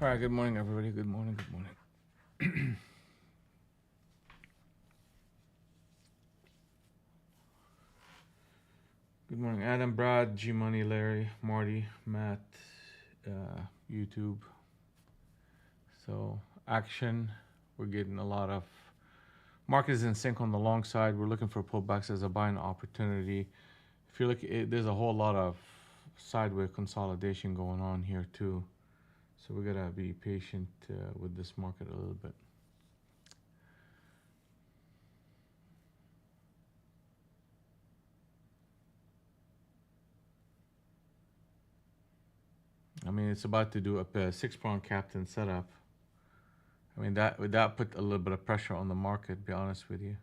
All right, good morning, everybody. Good morning, good morning. Good morning, Adam, Brad, G Money, Larry, Marty, Matt, YouTube. So, action. We're getting a lot of markets in sync on the long side. We're looking for pullbacks as a buying opportunity. If you're looking, there's a whole lot of sideways consolidation going on here, too. So, we gotta be patient with this market a little bit. I mean, it's about to do a six-prong captain setup. I mean, that put a little bit of pressure on the market, to be honest with you.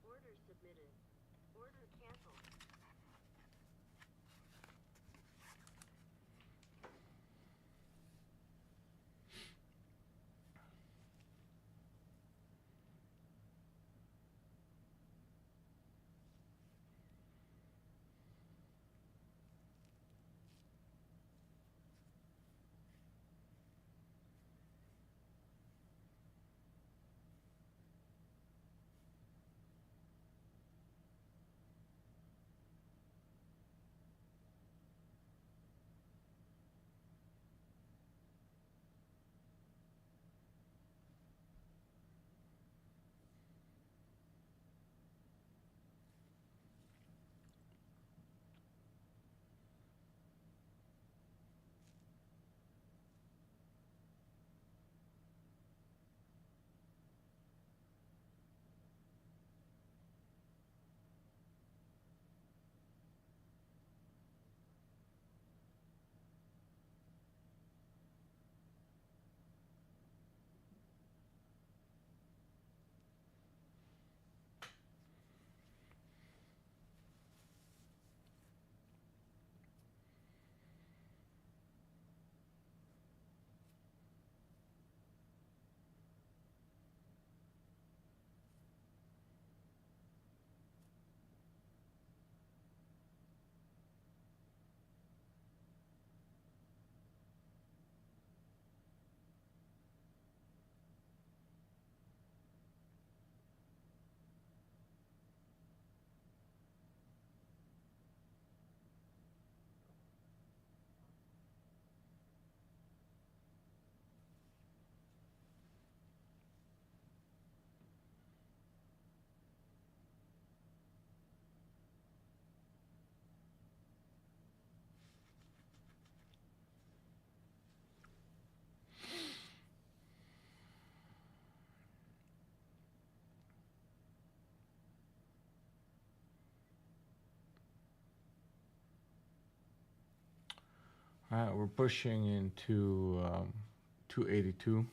Order submitted. Order canceled. All right, we're pushing into 282.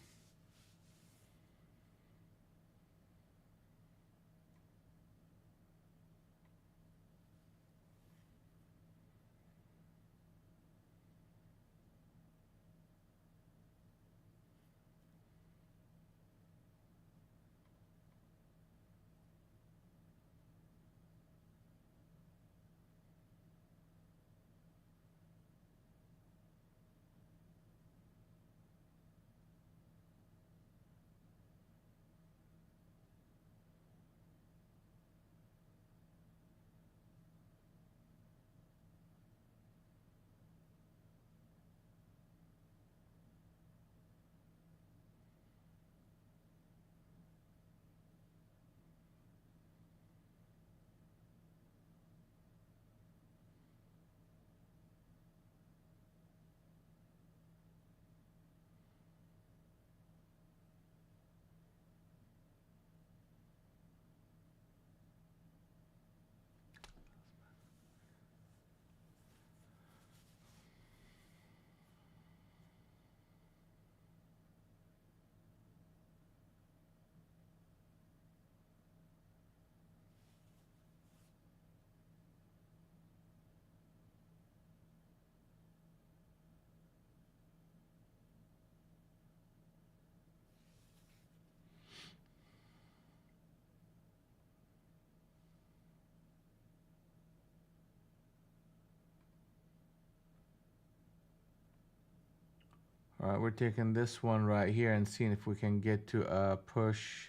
All right, we're taking this one right here and seeing if we can get to a push.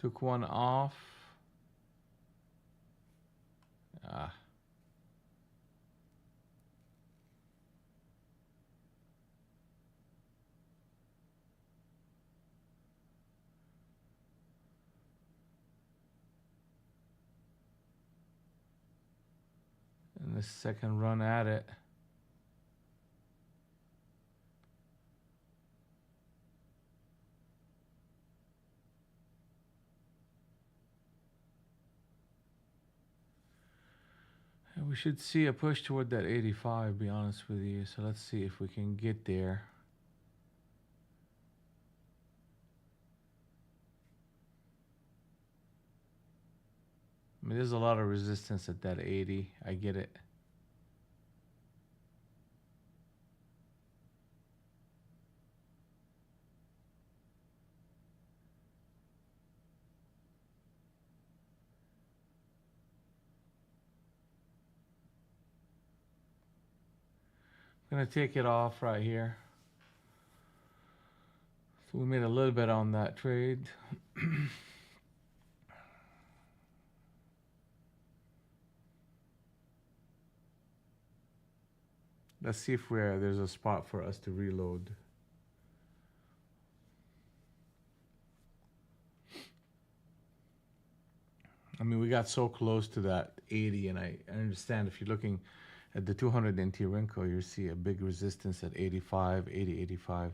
Took one off. Ah. And the second run at it. And we should see a push toward that 85, be honest with you. So let's see if we can get there. I mean, there's a lot of resistance at that 80. I get it. I'm gonna take it off right here. So we made a little bit on that trade. Let's see if there's a spot for us to reload. I mean, we got so close to that 80, and I understand if you're looking at the 200 NT wrinkle, you see a big resistance at 85, 80, 85.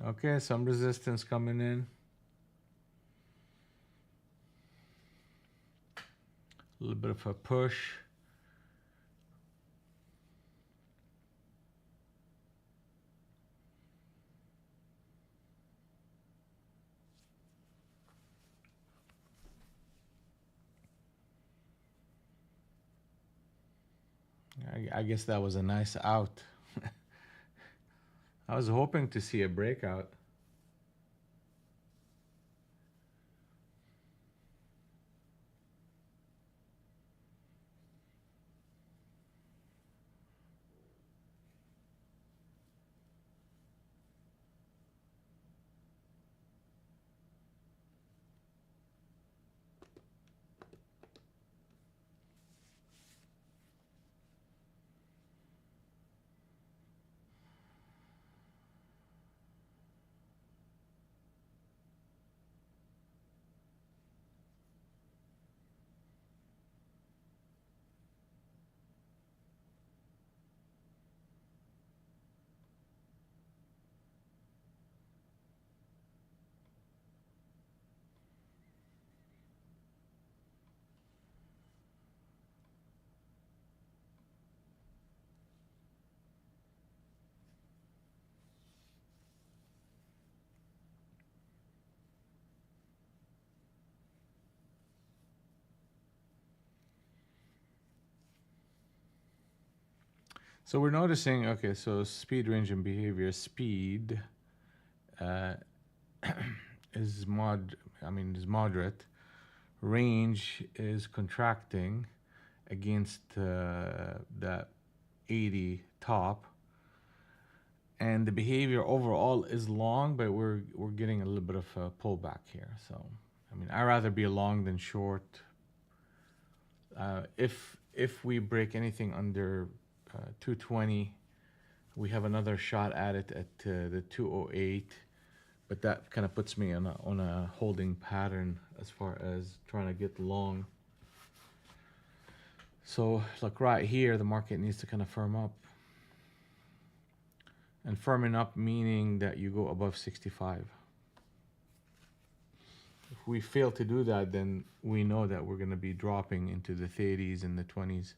Okay, some resistance coming in. A little bit of a push. I guess that was a nice out. I was hoping to see a breakout. So we're noticing, okay, so speed, range, and behavior. Speed uh, is is moderate. Range is contracting against that 80 top, and the behavior overall is long, but we're getting a little bit of a pullback here. So, I mean, I'd rather be long than short. If we break anything under 220, we have another shot at it at the 208, but that kind of puts me on a holding pattern as far as trying to get long. So, like right here, the market needs to kind of firm up. And firming up meaning that you go above 65. If we fail to do that, then we know that we're going to be dropping into the 30s and the 20s.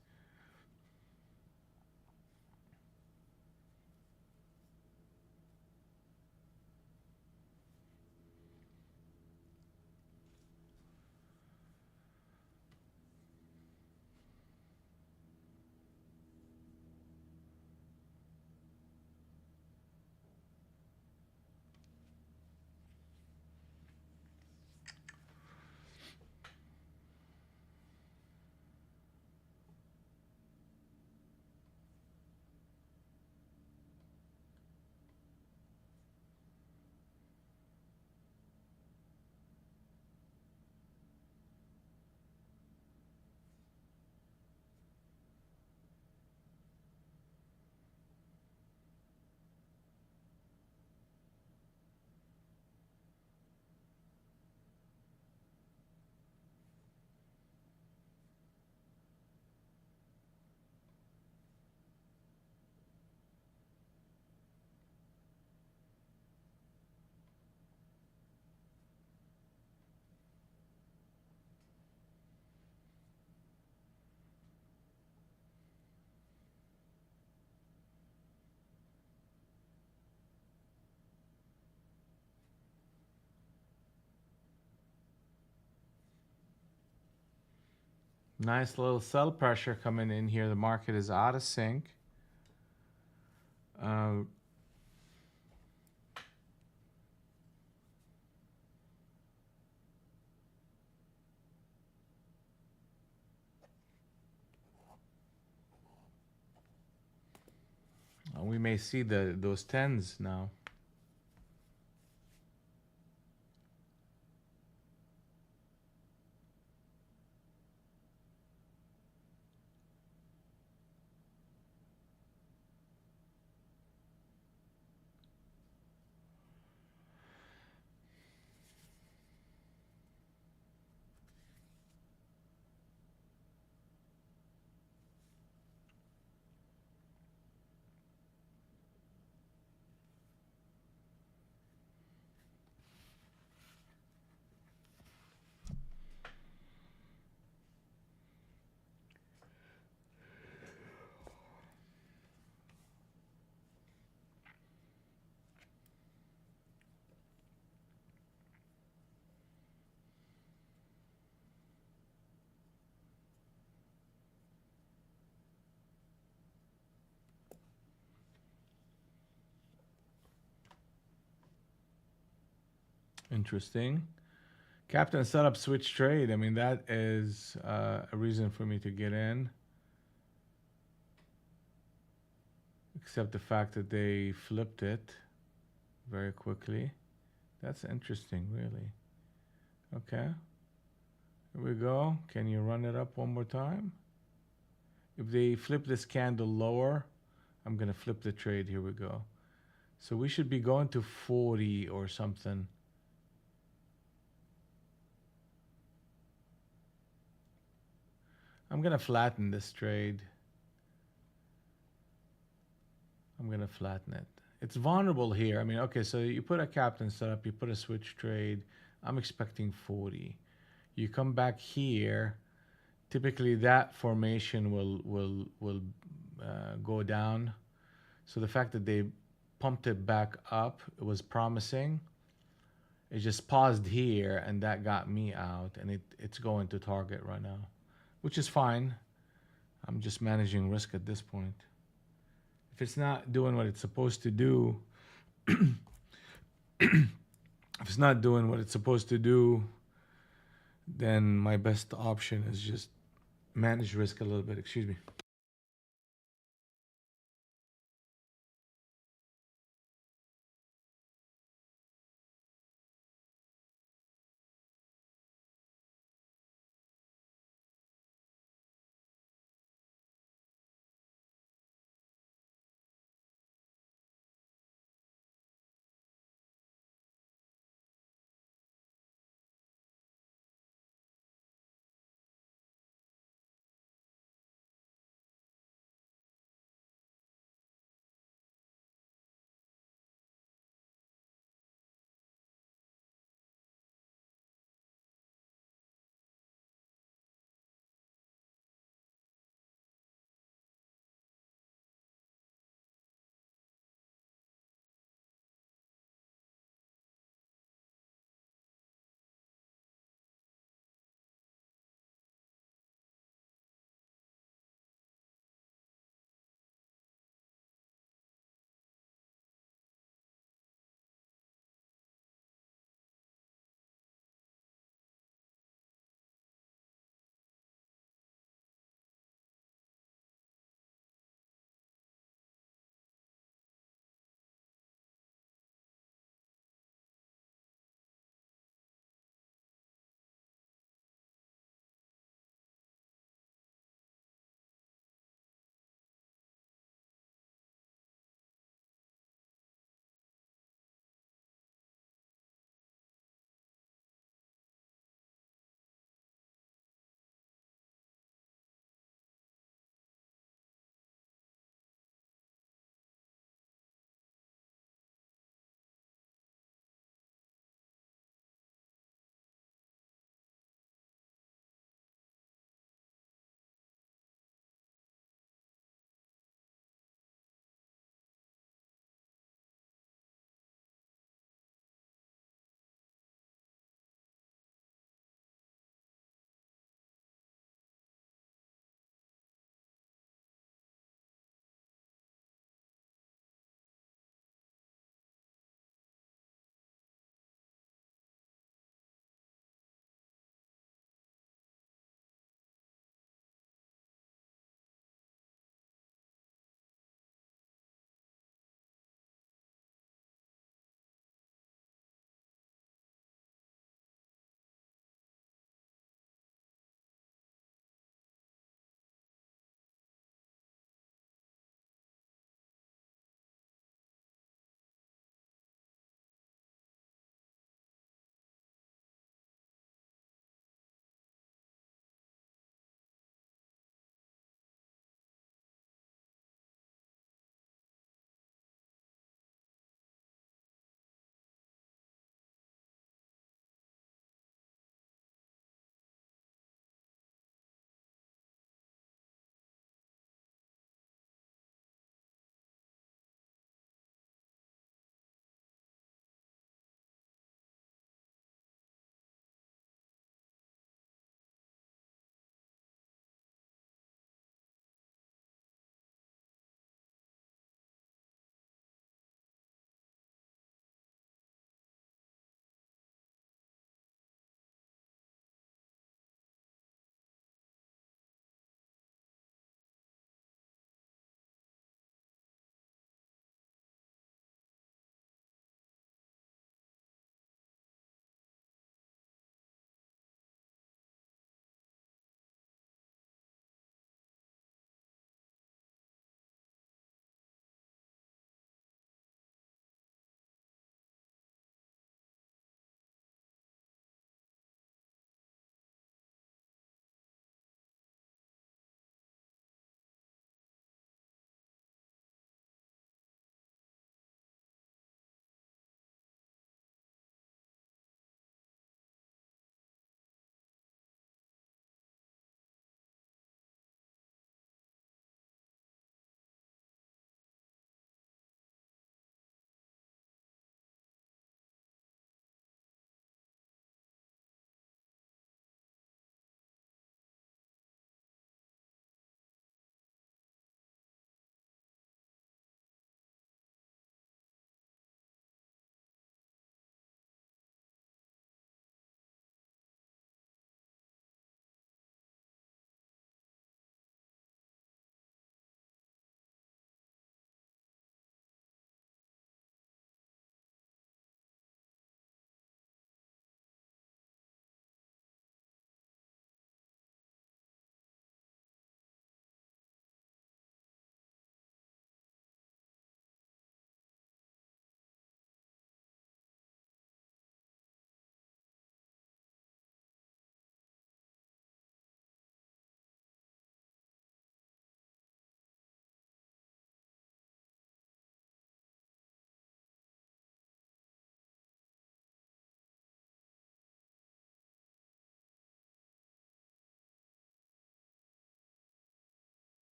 Nice little sell pressure coming in here. The market is out of sync. Uh, we may see those tens now. Interesting. Captain setup switch trade. I mean, that is a reason for me to get in. Except the fact that they flipped it very quickly. That's interesting, really. Okay. Here we go. Can you run it up one more time? If they flip this candle lower, I'm going to flip the trade. Here we go. So we should be going to 40 or something. I'm going to flatten this trade. I'm going to flatten it. It's vulnerable here. I mean, okay, so you put a captain setup, you put a switch trade. I'm expecting 40. You come back here. Typically, that formation will go down. So the fact that they pumped it back up, it was promising. It just paused here, and that got me out, and it's going to target right now, which is fine. I'm just managing risk at this point. If it's not doing what it's supposed to do, if it's not doing what it's supposed to do, then my best option is just manage risk a little bit. Excuse me.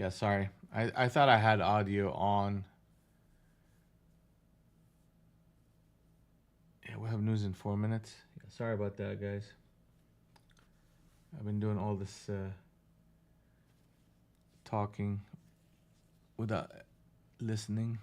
Yeah, sorry. I thought I had audio on. Yeah, we'll have news in 4 minutes. Yeah, sorry about that, guys. I've been doing all this talking without listening.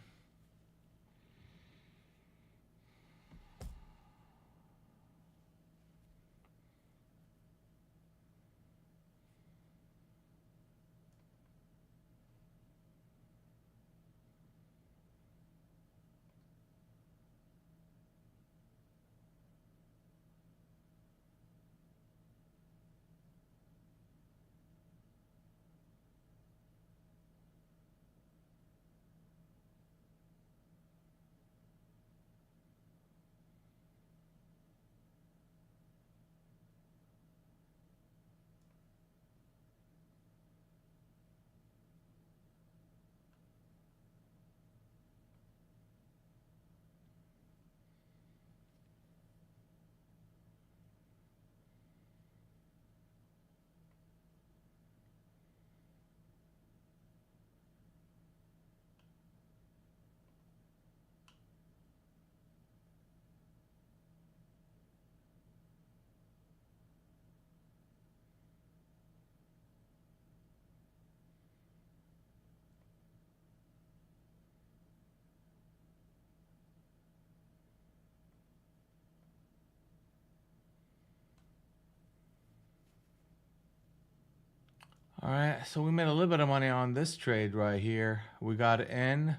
All right, so we made a little bit of money on this trade right here. We got in,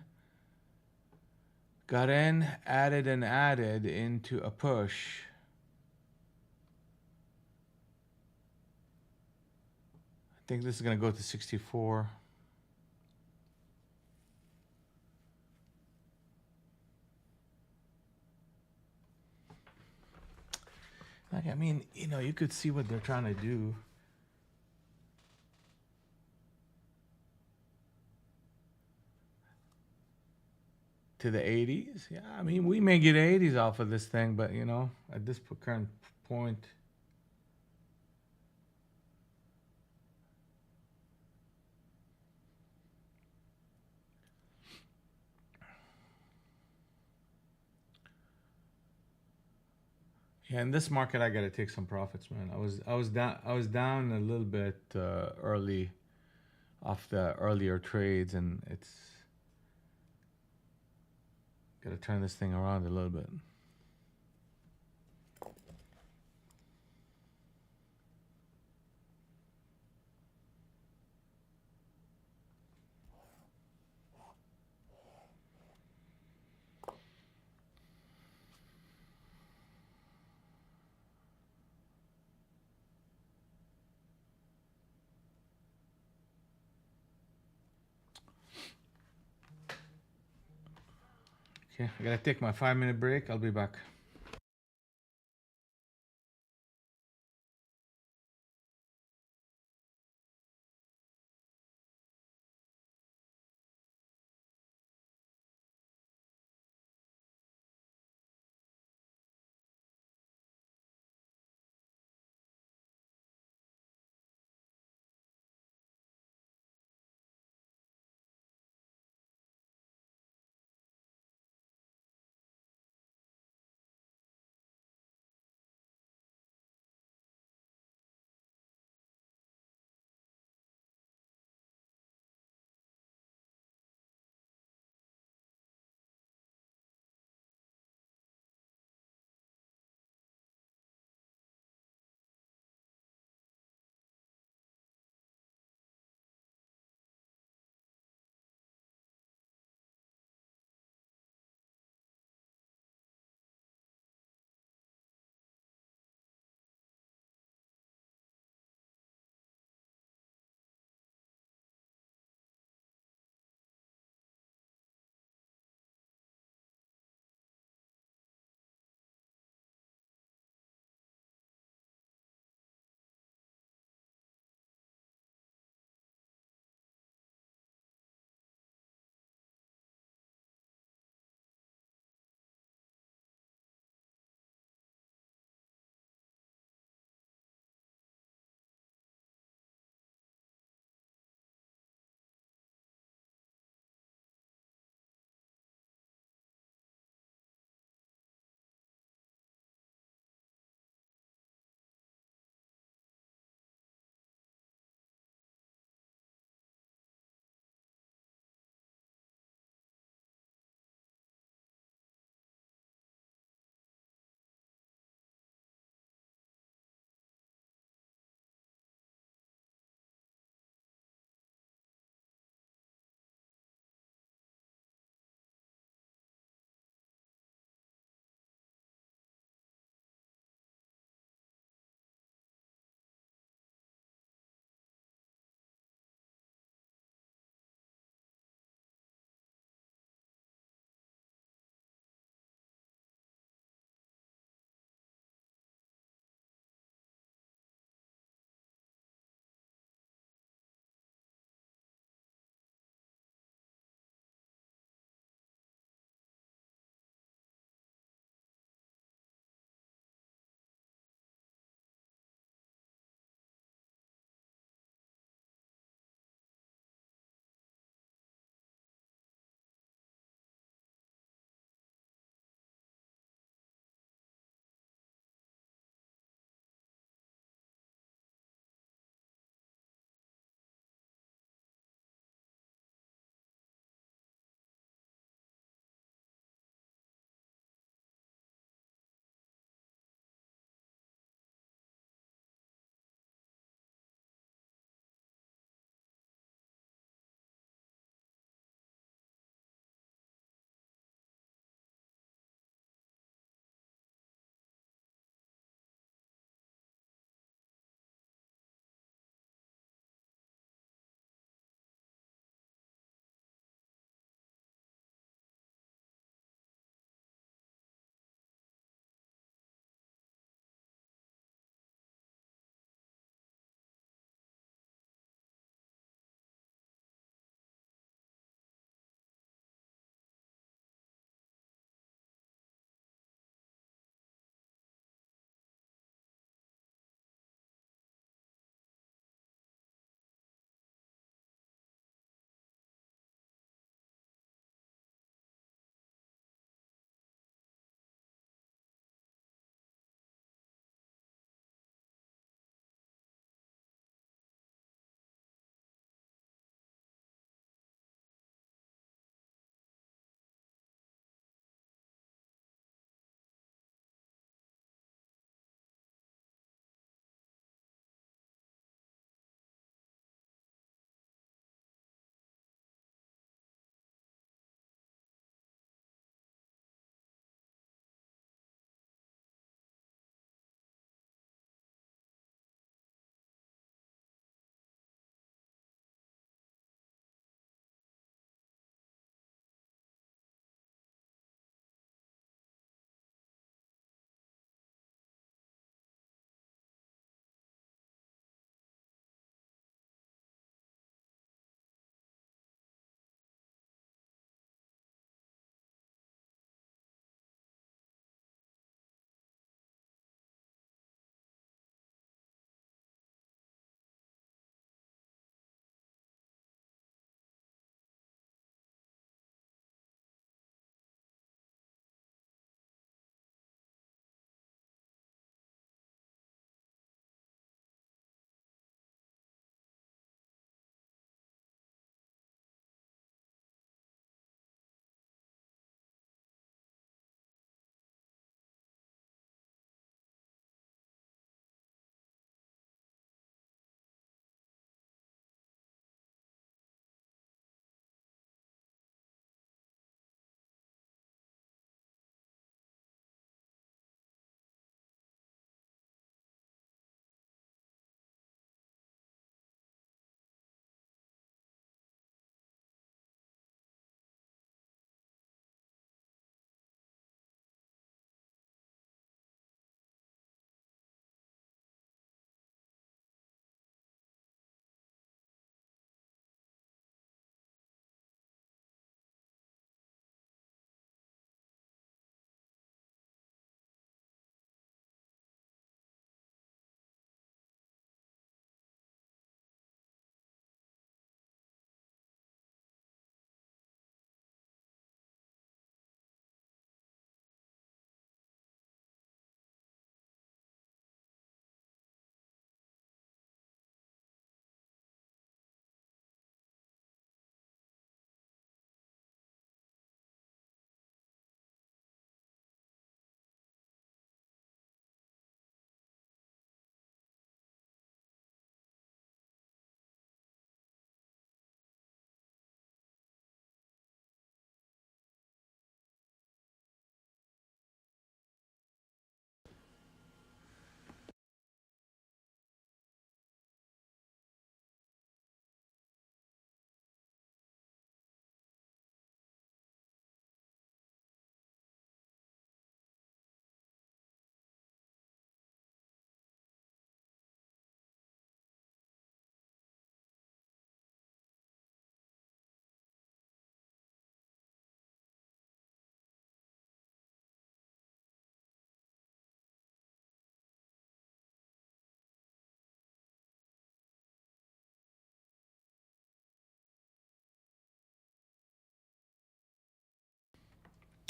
added and added into a push. I think this is gonna go to 64. Like, I mean, you know, you could see what they're trying to do. To the 80s. Yeah, I mean, we may get 80s off of this thing, but you know, at this current point, yeah, in this market, I gotta take some profits, man. I was down a little bit early off the earlier trades, and it's gotta turn this thing around a little bit. Okay, I gotta take my 5-minute break. I'll be back.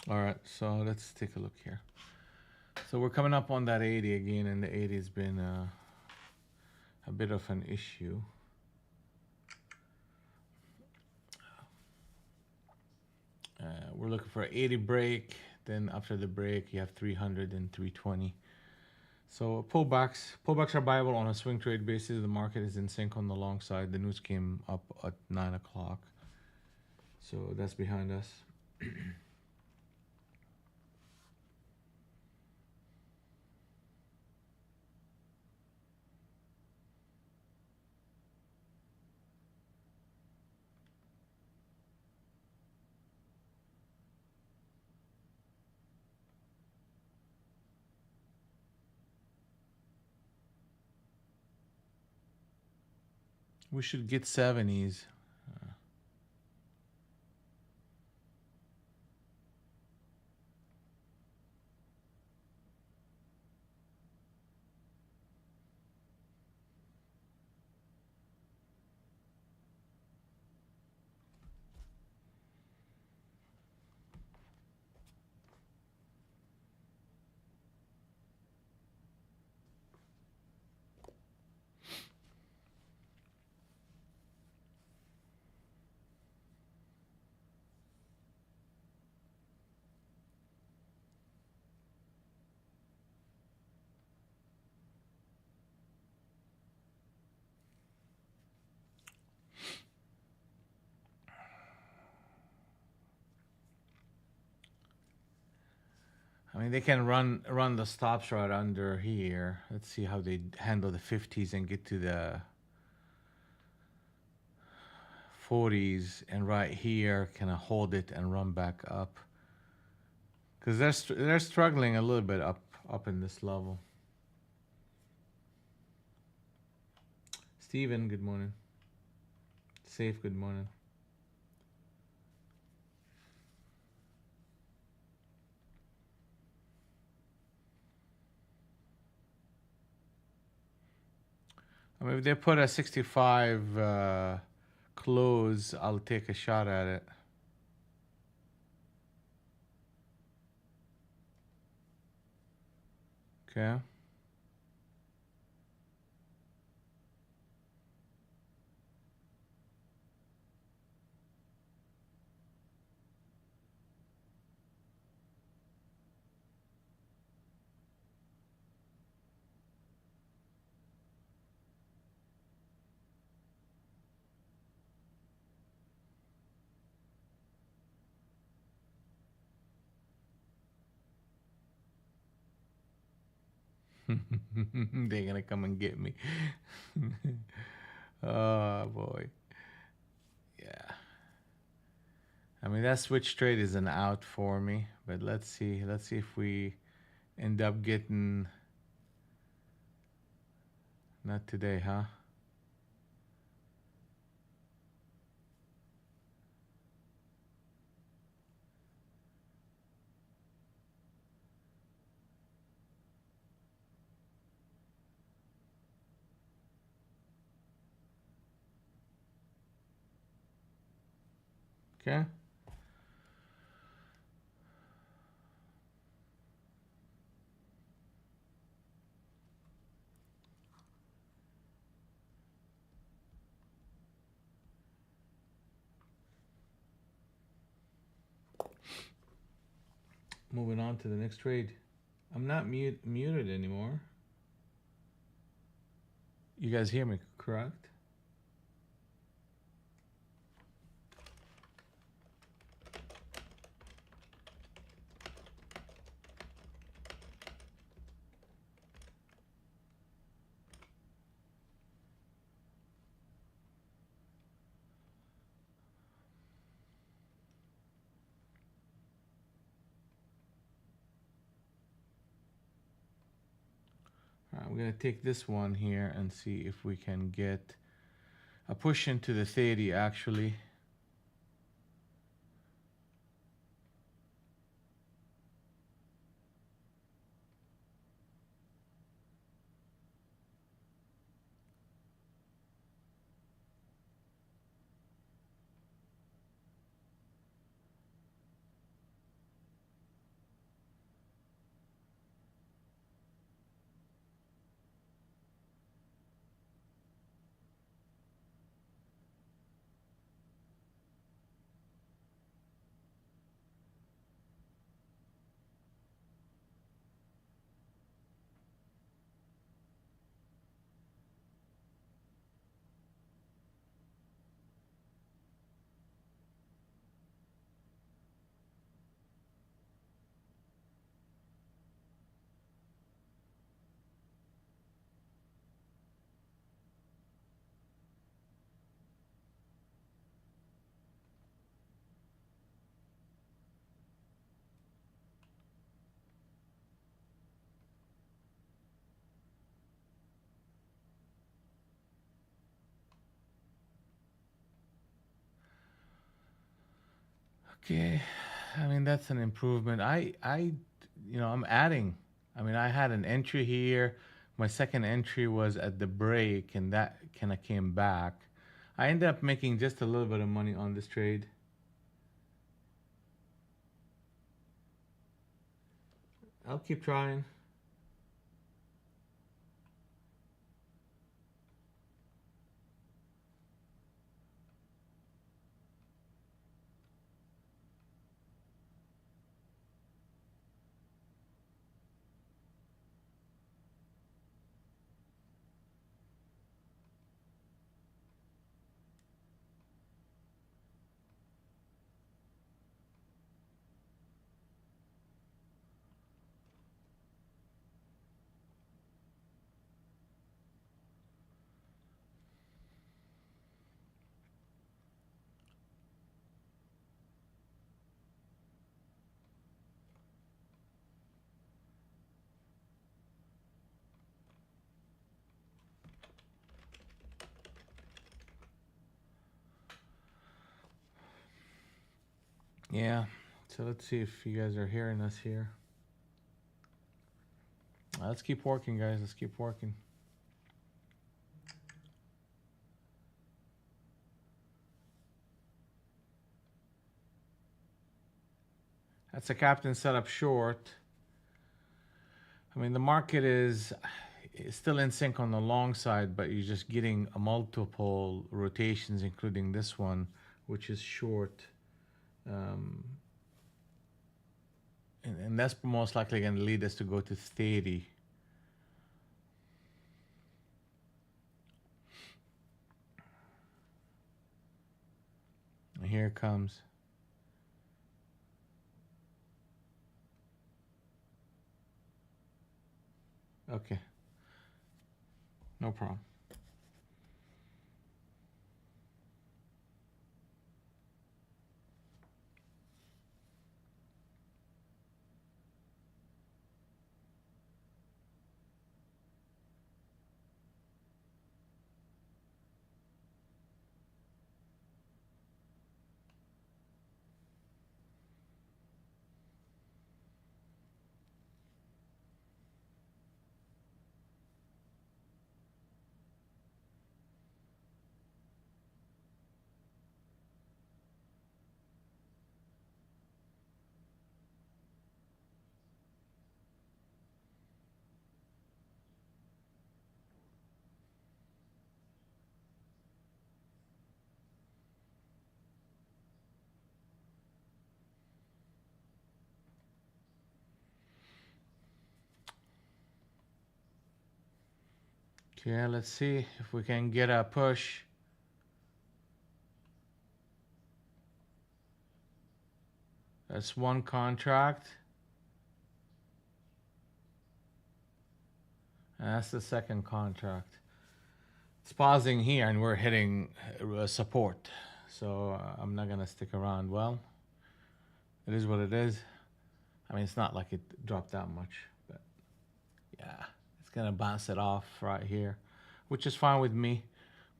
All right, so let's take a look here. So we're coming up on that 80 again, and the 80 has been a bit of an issue. We're looking for an 80 break. Then after the break, you have 300 and 320. So pullbacks are viable on a swing trade basis. The market is in sync on the long side. The news came up at 9 o'clock. So that's behind us. We should get 70s. I mean, they can run the stops right under here. Let's see how they handle the 50s and get to the 40s, and right here can I hold it and run back up, because they're struggling a little bit up in this level. Steven, good morning. Safe, good morning. I mean, if they put a 65 close, I'll take a shot at it. Okay. They're gonna come and get me. Oh boy. Yeah. I mean, that switch trade is an out for me, but let's see. Let's see if we end up getting. Not today, huh? Okay. Moving on to the next trade. I'm not muted anymore. You guys hear me, correct? All right, I'm gonna take this one here and see if we can get a push into the 30 actually. Okay, I mean that's an improvement. I'm adding. I mean, I had an entry here. My second entry was at the break, and that kind of came back. I ended up making just a little bit of money on this trade. I'll keep trying. Yeah. So let's see if you guys are hearing us here. Let's keep working, guys. Let's keep working. That's a captain setup short. I mean, the market is still in sync on the long side, but you're just getting a multiple rotations, including this one, which is short. And that's most likely going to lead us to go to 30. And here it comes. Okay. No problem. Okay, let's see if we can get a push. That's one contract. And that's the second contract. It's pausing here and we're hitting support. So I'm not going to stick around. Well, it is what it is. I mean, it's not like it dropped that much, but yeah, it's going to bounce it off right here, which is fine with me.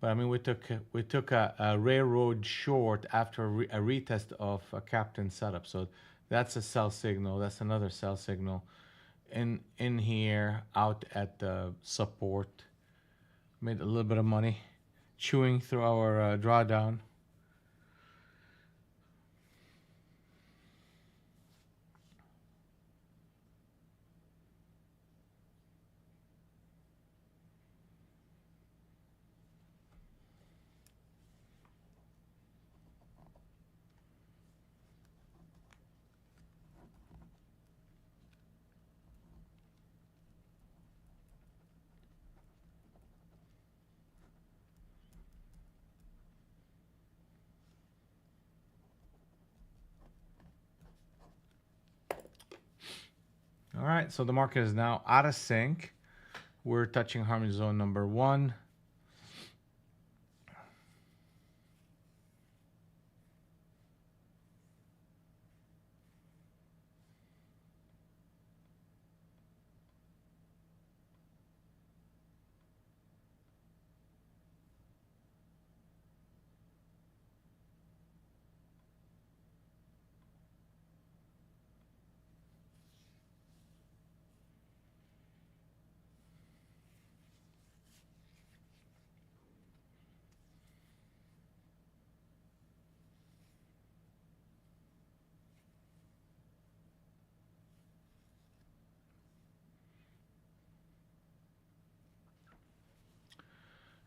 But I mean, we took a railroad short after a retest of a captain setup. So that's a sell signal. That's another sell signal. In here, out at the support, made a little bit of money, chewing through our drawdown. All right, so the market is now out of sync. We're touching harmony zone number 1.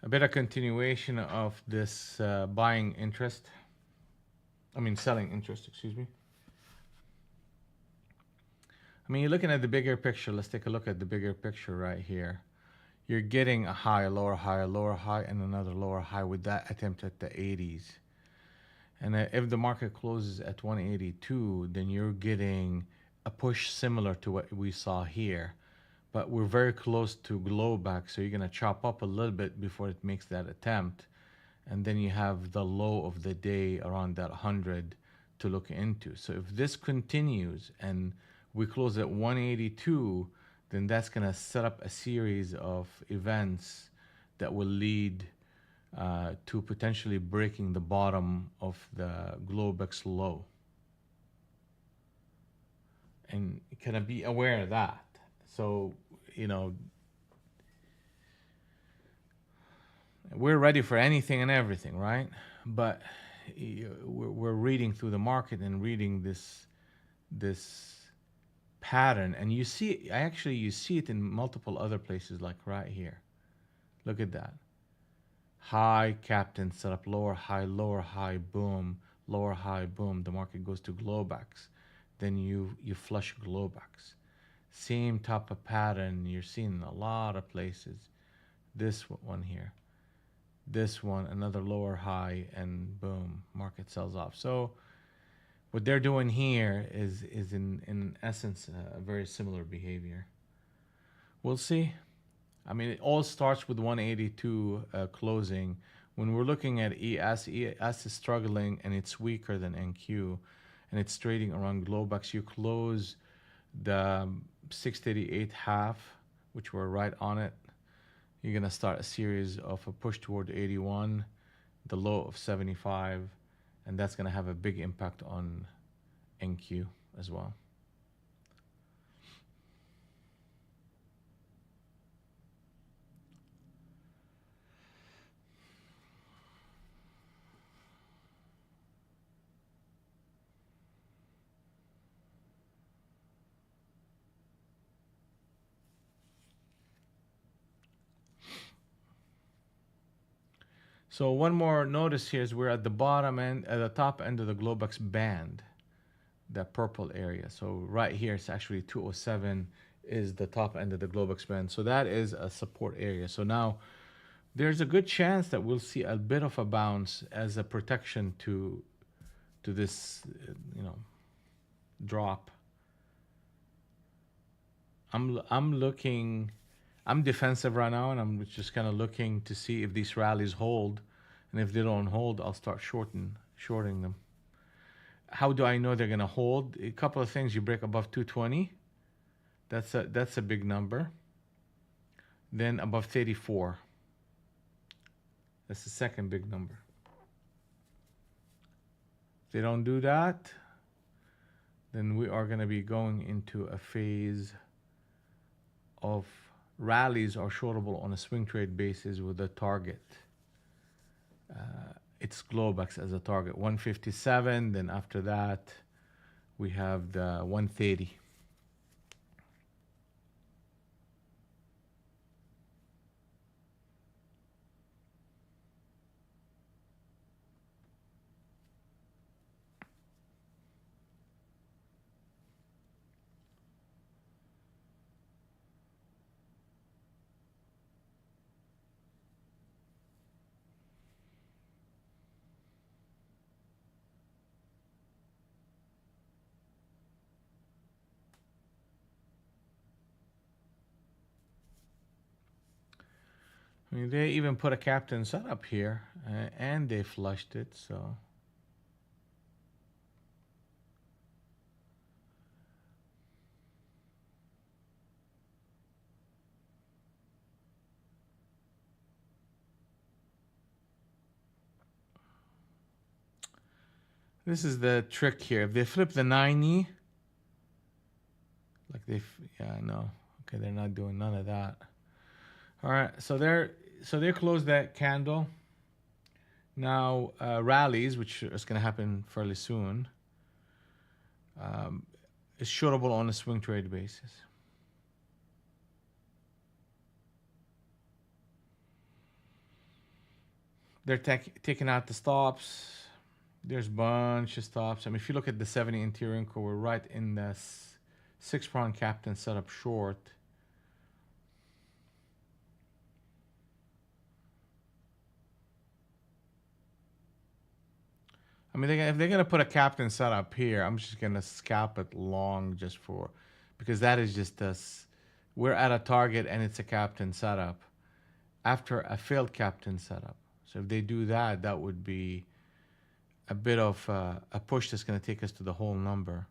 A bit of continuation of this buying interest. I mean, selling interest, excuse me. I mean, you're looking at the bigger picture. Let's take a look at the bigger picture right here. You're getting a high, a lower high, a lower high, and another lower high with that attempt at the 80s. And if the market closes at 182, then you're getting a push similar to what we saw here. But we're very close to glowback, so you're going to chop up a little bit before it makes that attempt. And then you have the low of the day around that 100 to look into. So if this continues and we close at 182, then that's going to set up a series of events that will lead to potentially breaking the bottom of the Globex low. And kind of be aware of that. So, you know, we're ready for anything and everything, right? But we're reading through the market and reading this pattern, and you see, you see it in multiple other places, like right here. Look at that. High, captain, set up lower high, boom, lower high, boom. The market goes to glowbacks. Then you flush glowbacks. Same type of pattern you're seeing in a lot of places. This one here. This one, another lower high, and boom, market sells off. So what they're doing here is in essence a very similar behavior. We'll see. I mean, it all starts with 182 closing. When we're looking at ES is struggling and it's weaker than NQ, and it's trading around Globex. You close the 638 half, which we're right on it. You're gonna start a series of a push toward 81, the low of 75, and that's gonna have a big impact on NQ as well. So one more notice here is we're at the bottom end, at the top end of the Globex band, that purple area. So right here, it's actually 207 is the top end of the Globex band. So that is a support area. So now there's a good chance that we'll see a bit of a bounce as a protection to this, drop. I'm looking. I'm defensive right now, and I'm just kind of looking to see if these rallies hold, and if they don't hold, I'll start shorting them. How do I know they're gonna hold? A couple of things: you break above 220, that's a big number. Then above 34, that's the second big number. If they don't do that, then we are gonna be going into a phase of rallies are shortable on a swing trade basis with a target. It's Globex as a target, 157. Then after that, we have the 130. I mean, they even put a captain setup here, and they flushed it, so. This is the trick here. If they flip the 90, like yeah, I know. Okay, they're not doing none of that. All right, so they closed that candle. Now rallies, which is going to happen fairly soon, is shortable on a swing trade basis. They're taking out the stops. There's bunch of stops. I mean, if you look at the 70 interior anchor, we're right in the six prong captain setup short. I mean, if they're gonna put a captain setup here, I'm just gonna scalp it long just for, because that is just us. We're at a target and it's a captain setup after a failed captain setup. So if they do that, that would be a bit of a push that's going to take us to the whole number.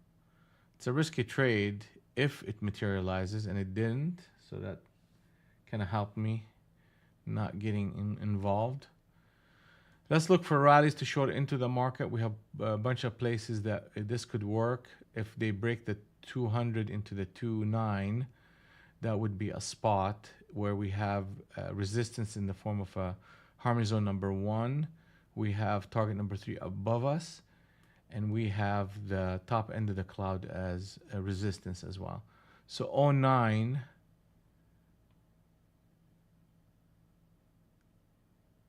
It's a risky trade if it materializes, and it didn't. So that kind of helped me not getting involved. Let's look for rallies to short into the market. We have a bunch of places that this could work. If they break the 200 into the 2.9, that would be a spot where we have resistance in the form of a harmony zone number 1. We have target number 3 above us, and we have the top end of the cloud as a resistance as well. So 09,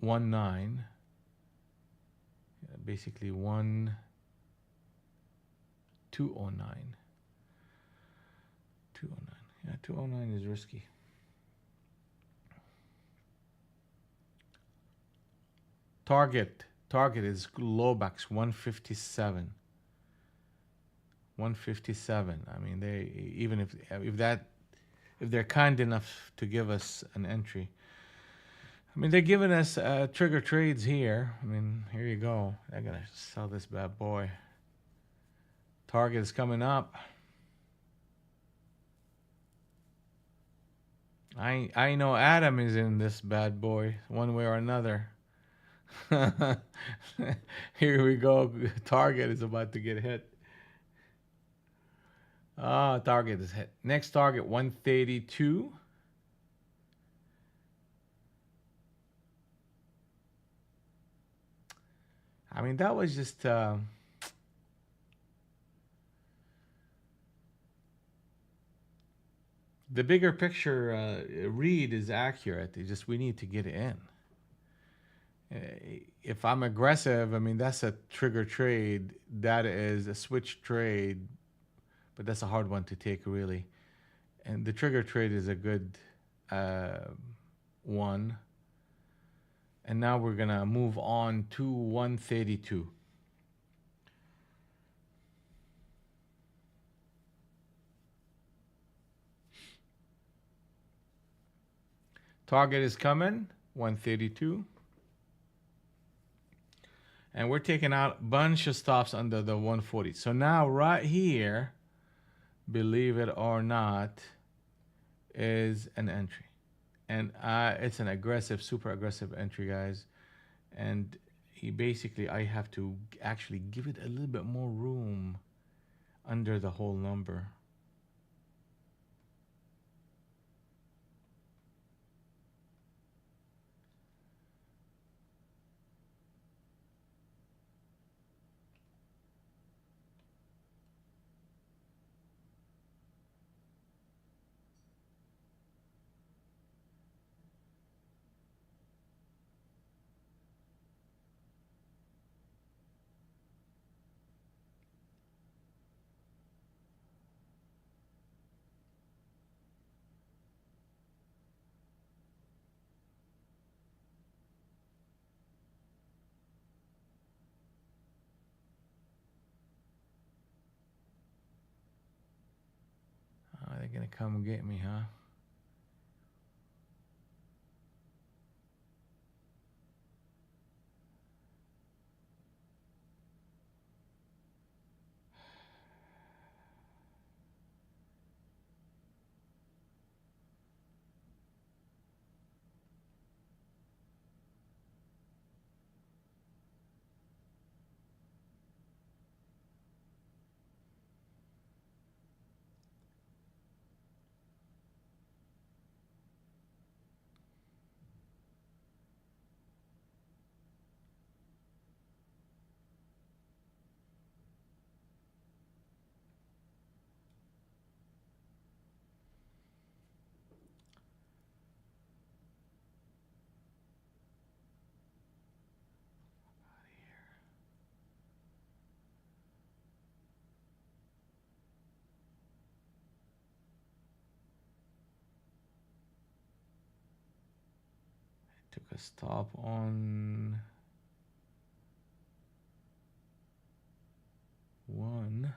19, basically 209. 209. Yeah, 209 is risky. Target is Globex 157. 157. I mean, they even if they're kind enough to give us an entry. I mean, they're giving us trigger trades here. I mean, here you go. They're gonna sell this bad boy. Target is coming up. I know Adam is in this bad boy one way or another. Here we go. Target is about to get hit. Target is hit. Next target 132. I mean, that was just the bigger picture read is accurate. It's just we need to get in. If I'm aggressive, I mean, that's a trigger trade. That is a switch trade, but that's a hard one to take, really. And the trigger trade is a good one. And now we're going to move on to 132. Target is coming, 132. And we're taking out a bunch of stops under the 140. So now right here, believe it or not, is an entry. And it's an aggressive, super aggressive entry, guys. And I have to actually give it a little bit more room under the whole number. They're going to come and get me, huh? a stop on one.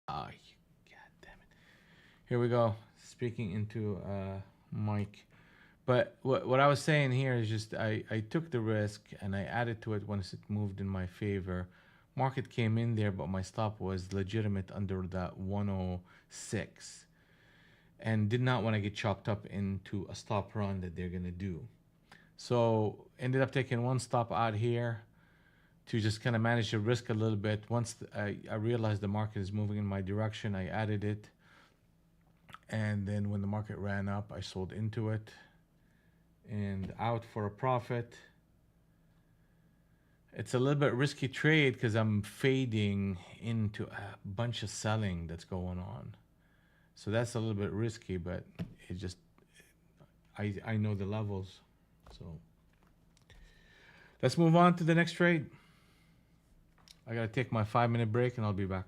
Ah, god damn it. Here we go. Speaking into mic. But what I was saying here is just I took the risk and I added to it once it moved in my favor. Market came in there, but my stop was legitimate under that 106 and did not want to get chopped up into a stop run that they're going to do. So ended up taking one stop out here to just kind of manage the risk a little bit. Once I realized the market is moving in my direction, I added it. And then when the market ran up, I sold into it and out for a profit. It's a little bit risky trade because I'm fading into a bunch of selling that's going on. So that's a little bit risky, but it just, I know the levels. So let's move on to the next trade. I gotta take my 5-minute break and I'll be back.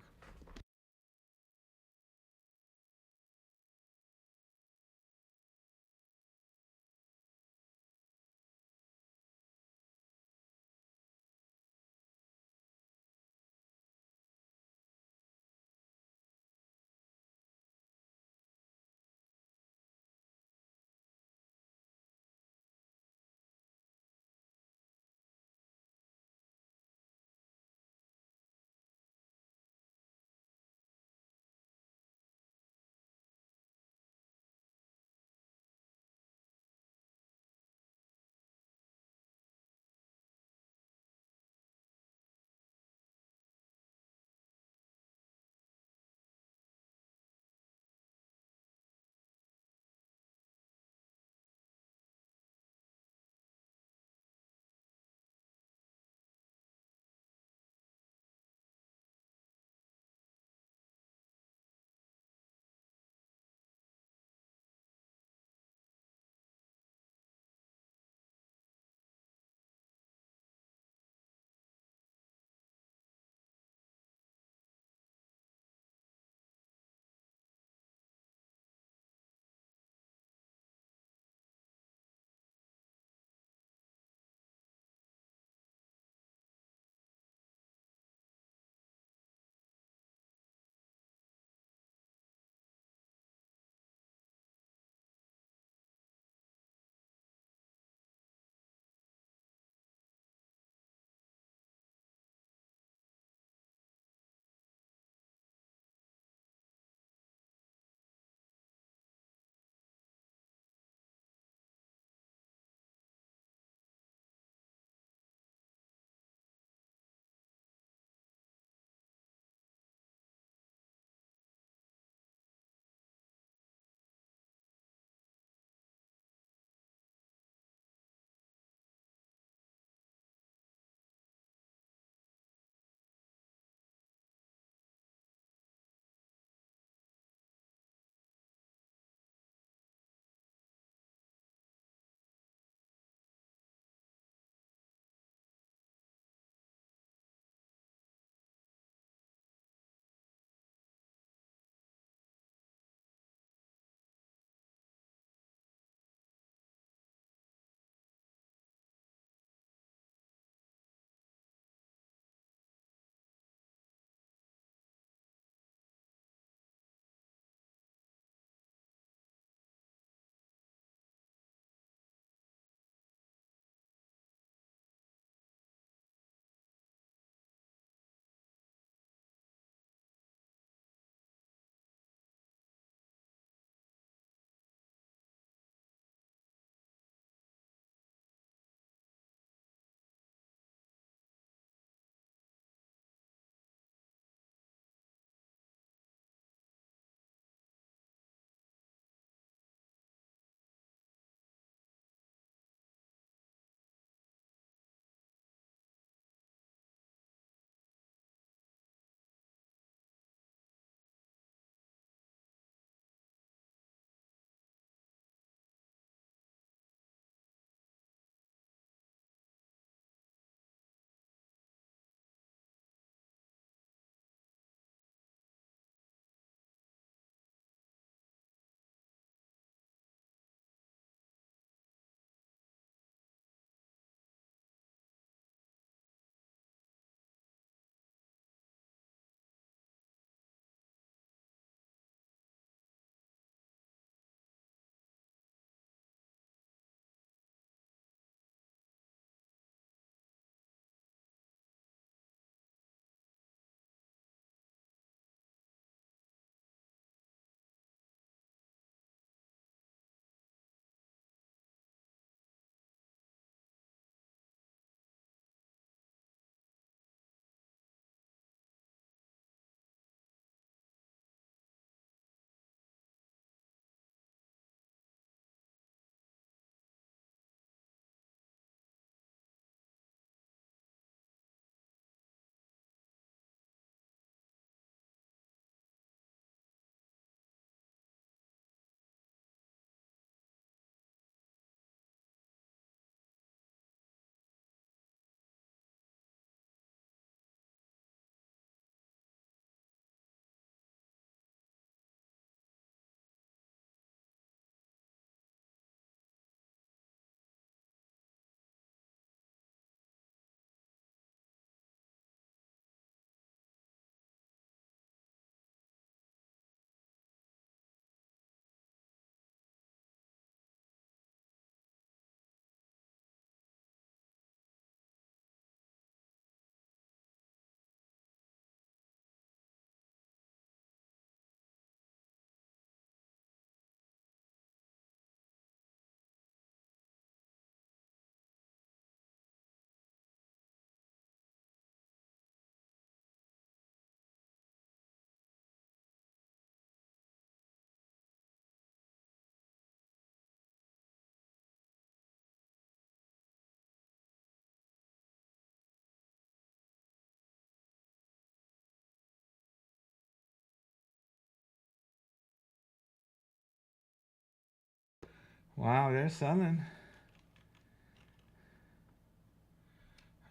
Wow, they're selling.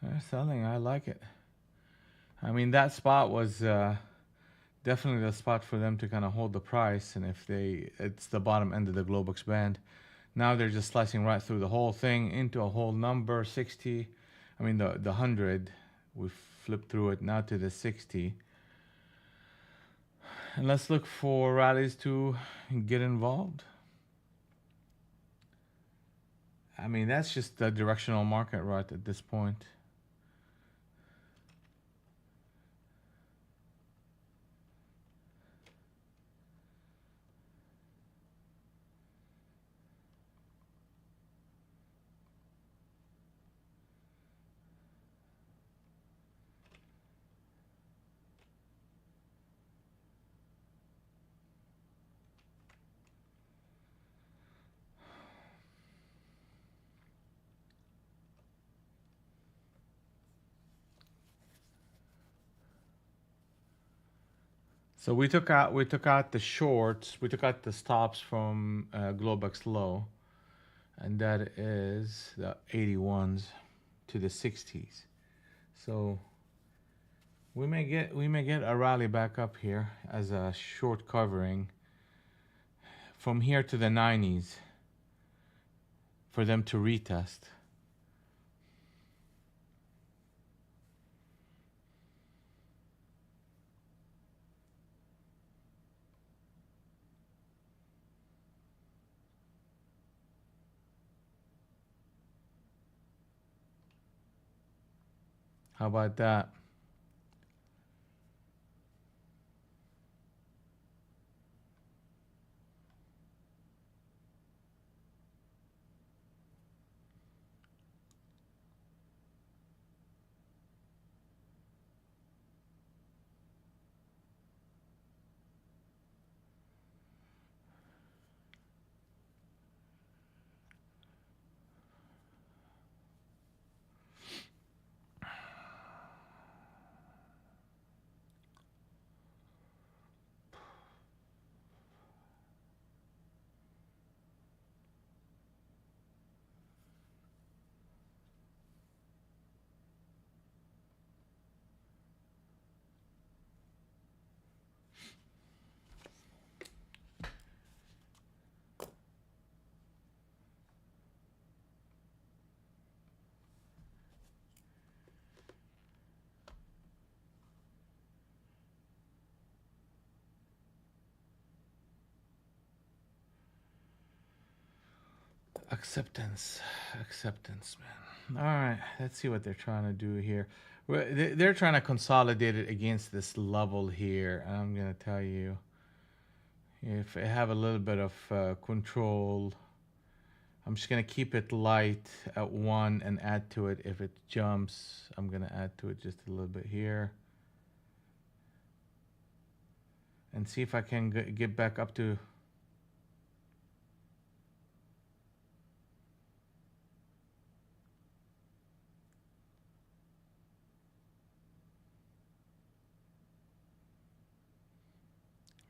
They're selling. I like it. I mean, that spot was definitely the spot for them to kind of hold the price. And if it's the bottom end of the Globex band. Now they're just slicing right through the whole thing into a whole number, 60. I mean, the 100. We flipped through it now to the 60. And let's look for rallies to get involved. I mean, that's just the directional market right at this point. So we took out the shorts, we took out the stops from Globex low, and that is the 81s to the 60s. So we may get a rally back up here as a short covering from here to the 90s for them to retest. How about that? Acceptance, man. All right, let's see what they're trying to do here. They're trying to consolidate it against this level here. I'm gonna tell you, if I have a little bit of control, I'm just gonna keep it light at 1 and add to it. If it jumps, I'm gonna add to it just a little bit here, and see if I can get back up to.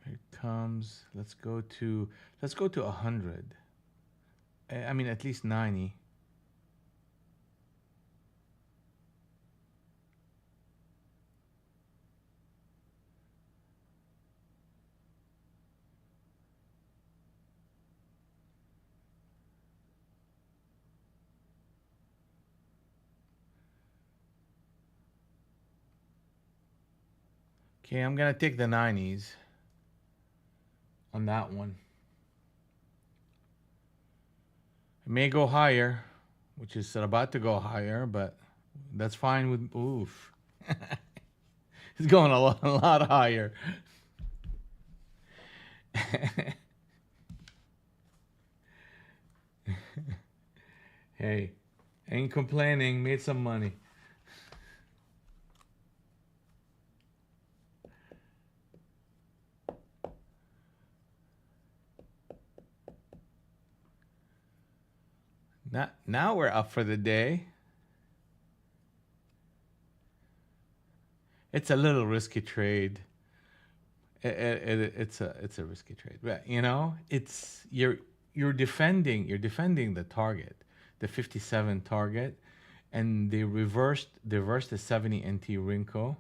Here it comes. Let's go to 100. I mean, at least 90. Okay, I'm gonna take the 90s on that one. It may go higher, which is about to go higher, but that's fine with. Oof. It's going a lot higher. Hey, ain't complaining, made some money. Now we're up for the day. It's a little risky trade. It's a risky trade, but you know, it's you're defending the target, the 57 target, and they reversed the 70 NT Rinko,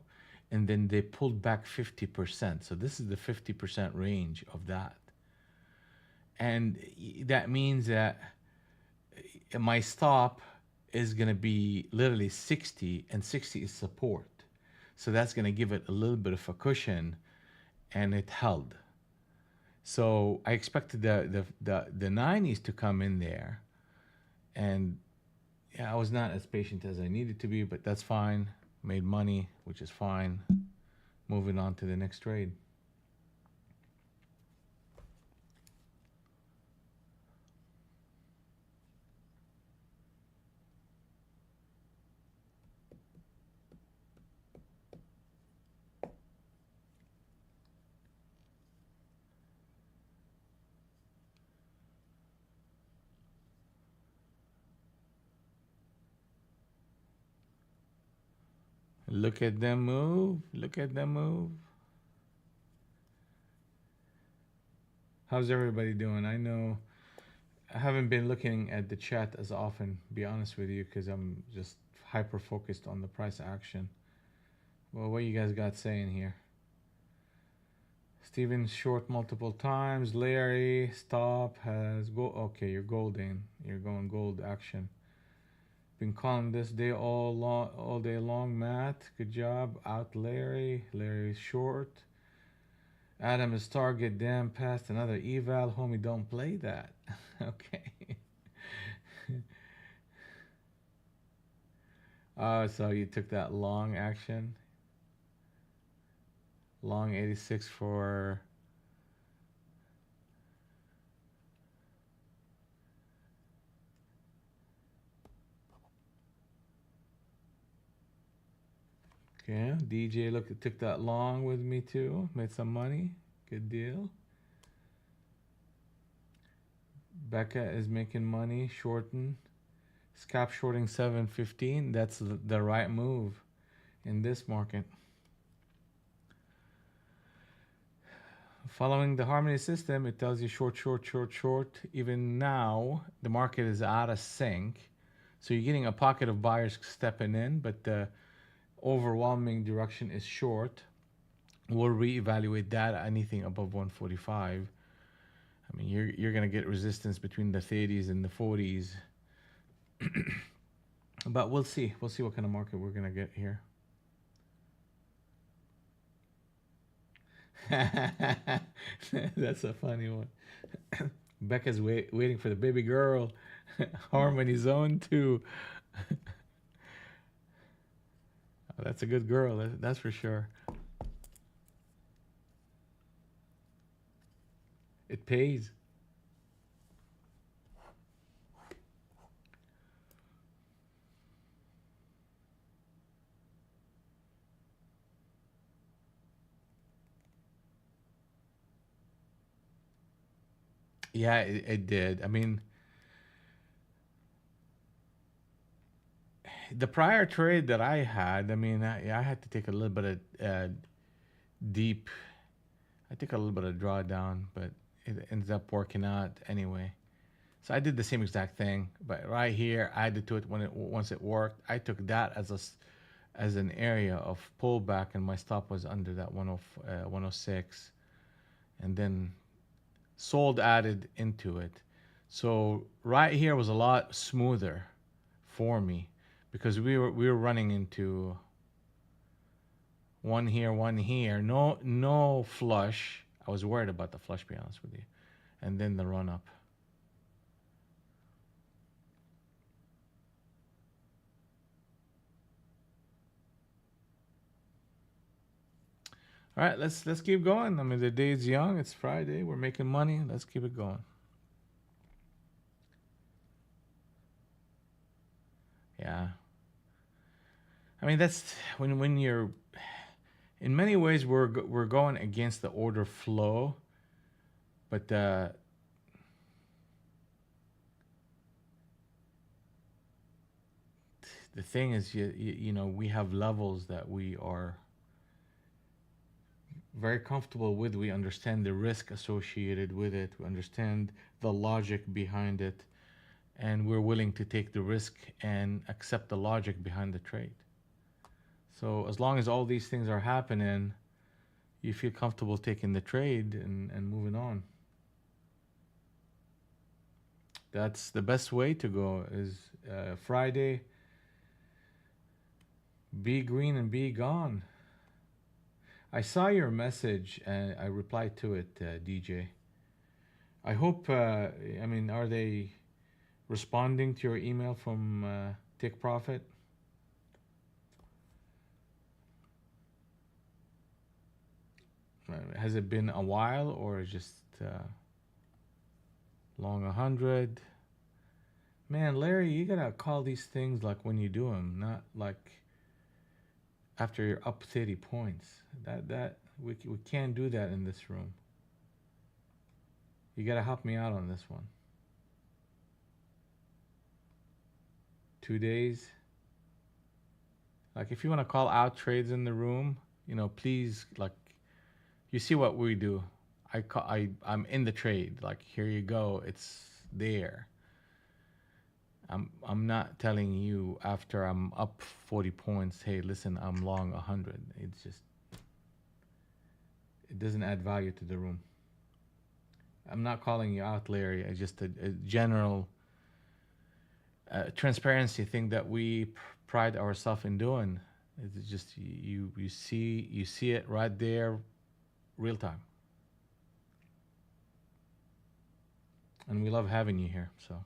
and then they pulled back 50%. So this is the 50% range of that, and that means that my stop is going to be literally 60, and 60 is support. So that's going to give it a little bit of a cushion, and it held. So I expected the 90s to come in there, and yeah, I was not as patient as I needed to be, but that's fine. Made money, which is fine. Moving on to the next trade. Look at them move. Look at them move. How's everybody doing? I know I haven't been looking at the chat as often, be honest with you, because I'm just hyper focused on the price action. Well, what you guys got saying here? Steven short multiple times. Larry, stop, has go. Okay, you're golding. You're going gold action. Been calling this day all day long, Matt. Good job. Out Larry. Larry's short. Adam is target. Damn, past another eval. Homie, don't play that. Okay. So you took that long action. Long 86 for. Okay, DJ look, it took that long with me too. Made some money. Good deal. Becca is making money. Shorten. Scalp shorting 715. That's the right move in this market. Following the Harmony system, it tells you short, short, short, short. Even now, the market is out of sync. So you're getting a pocket of buyers stepping in, but the overwhelming direction is short. We'll reevaluate that at anything above 145. I mean, you're gonna get resistance between the 30s and the 40s. But we'll see. We'll see what kind of market we're gonna get here. That's a funny one. Becca's waiting for the baby girl. Harmony zone 2. Oh, that's a good girl, that's for sure. It pays. Yeah, it did. I mean, the prior trade that I had, I mean, I had to take a little bit of deep. I took a little bit of drawdown, but it ends up working out anyway. So I did the same exact thing, but right here I added to it once it worked. I took that as an area of pullback, and my stop was under that 106, and then sold added into it. So right here was a lot smoother for me because we were running into one here, no flush. I was worried about the flush, to be honest with you, and then the run up. All right, let's keep going. I mean, the day's young. It's Friday. We're making money. Let's keep it going. Yeah. I mean, that's when you're. In many ways, we're going against the order flow, but the thing is, you know, we have levels that we are very comfortable with. We understand the risk associated with it. We understand the logic behind it, and we're willing to take the risk and accept the logic behind the trade. So as long as all these things are happening, you feel comfortable taking the trade and moving on. That's the best way to go. Is Friday, be green and be gone. I saw your message and I replied to it, DJ. I hope, I mean, are they responding to your email from Take Profit? Has it been a while or just long 100? Man, Larry, you gotta call these things like when you do them, not like after you're up 30 points. We can't do that in this room. You gotta help me out on this one. 2 days. Like if you want to call out trades in the room, you know, please, like, you see what we do. I'm in the trade. Like, here you go. It's there. I'm not telling you after I'm up 40 points, hey, listen, I'm long 100. It's just, it doesn't add value to the room. I'm not calling you out, Larry. It's just a general transparency thing that we pride ourselves in doing. It's just you see it right there, real time. And we love having you here. So.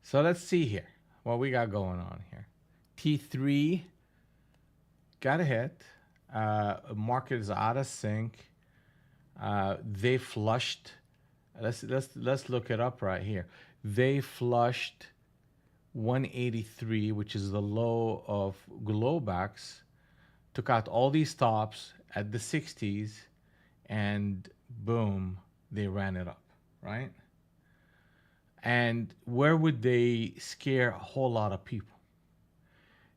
So let's see here what we got going on here. T3 got a hit. Market is out of sync. They flushed. Let's look it up right here. They flushed 183, which is the low of Globex. Took out all these stops at the 60s, and boom, they ran it up, right? And where would they scare a whole lot of people?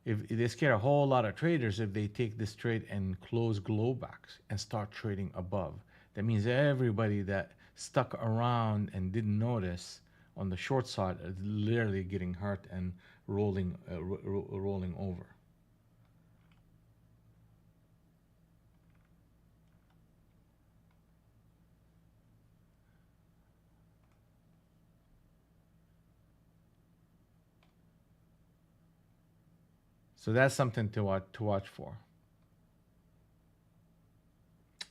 If they scare a whole lot of traders, if they take this trade and close Globex and start trading above, that means everybody that stuck around and didn't notice on the short side is literally getting hurt and rolling over. So that's something to watch for.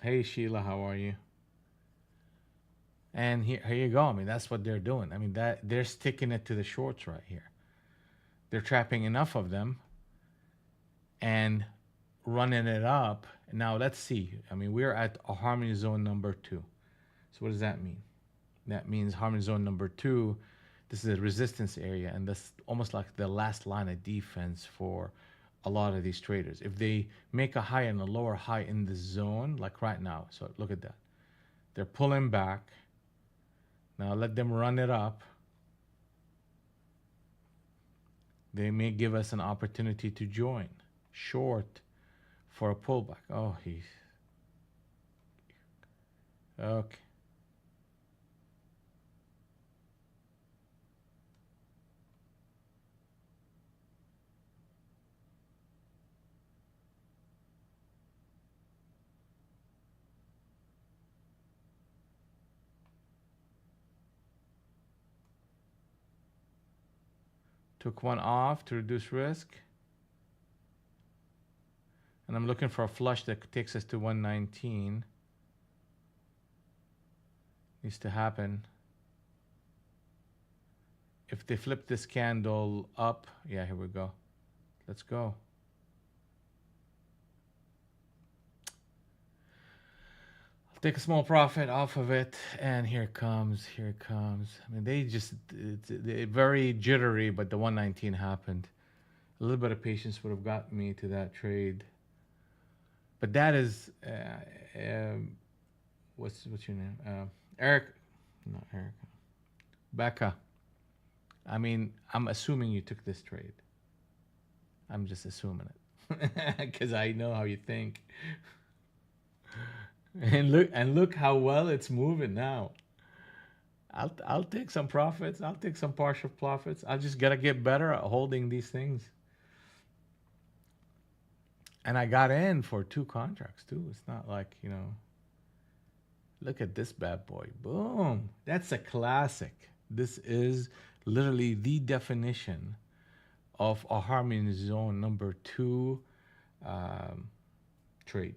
Hey Sheila, how are you? And here you go. I mean, that's what they're doing. I mean, that they're sticking it to the shorts right here. They're trapping enough of them and running it up. Now let's see. I mean, we're at a harmony zone number 2. So what does that mean? That means harmony zone number 2. This is a resistance area, and that's almost like the last line of defense for a lot of these traders. If they make a high and a lower high in the zone, like right now, so look at that. They're pulling back. Now let them run it up. They may give us an opportunity to join short for a pullback. Oh, he's okay. Took one off to reduce risk. And I'm looking for a flush that takes us to 119. Needs to happen. If they flip this candle up, yeah, here we go. Let's go. Take a small profit off of it, and here it comes. Here it comes. I mean, it's very jittery, but the 119 happened. A little bit of patience would have got me to that trade. But that is, what's your name? Eric, not Eric. Becca. I mean, I'm assuming you took this trade. I'm just assuming it because I know how you think. And look how well it's moving now. I'll take some profits. I'll take some partial profits. I just gotta get better at holding these things. And I got in for 2 contracts too. It's not like, look at this bad boy. Boom. That's a classic. This is literally the definition of a harmony zone number 2 trade.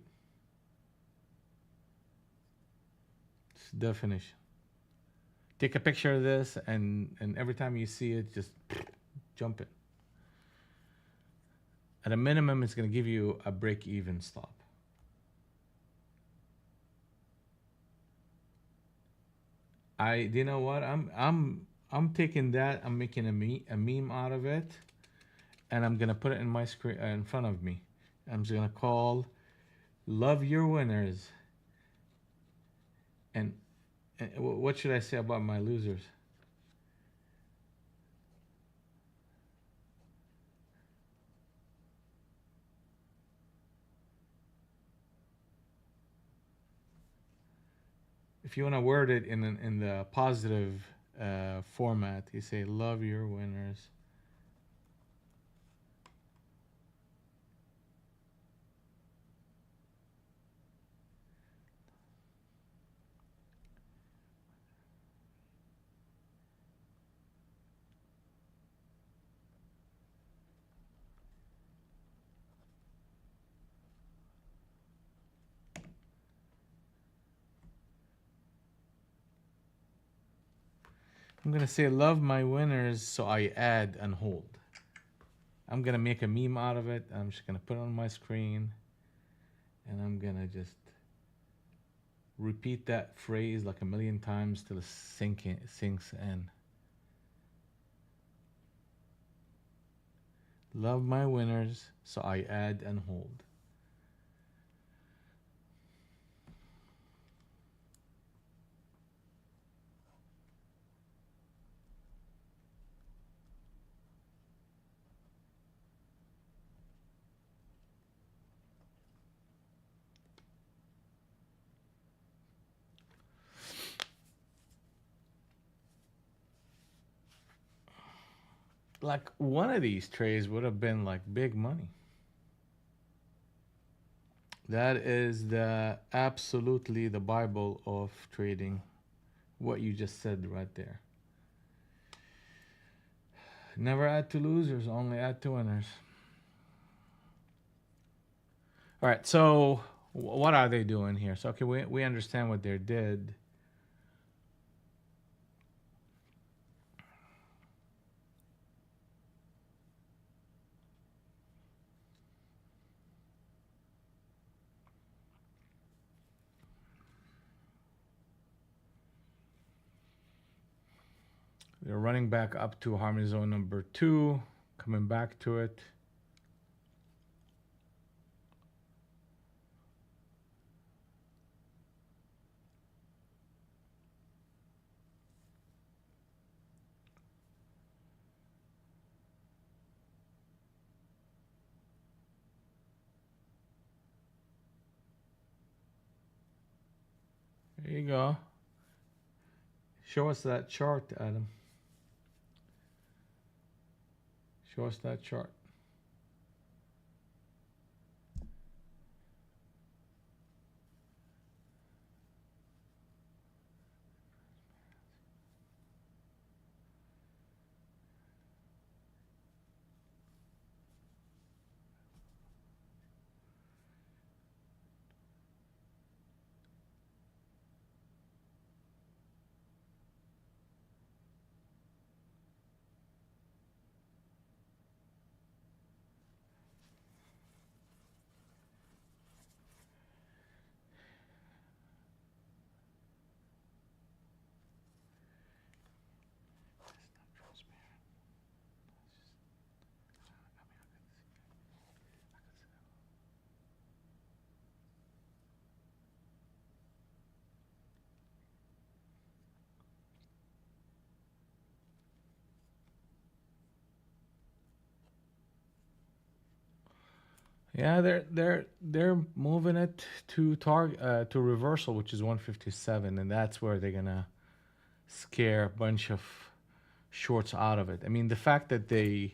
It's definition. Take a picture of this, and every time you see it, just jump it. At a minimum, it's going to give you a break-even stop. You know what? I'm taking that. I'm making a meme out of it, and I'm gonna put it in my screen in front of me. I'm just gonna call "Love Your Winners." And what should I say about my losers? If you want to word it in the positive format, you say "Love your winners." I'm gonna say "Love my winners," so I add and hold. I'm gonna make a meme out of it. I'm just gonna put it on my screen, and I'm gonna just repeat that phrase like a million times till it sinks in. Love my winners, so I add and hold. Like one of these trades would have been like big money. That is the absolutely the Bible of trading. What you just said right there. Never add to losers, only add to winners. All right, so what are they doing here? So, okay, we understand what they did. They're running back up to harmony zone number 2, coming back to it. There you go. Show us that chart, Adam. Show us that chart. Yeah, they're moving it to target to reversal, which is 157, and that's where they're gonna scare a bunch of shorts out of it. I mean, the fact that they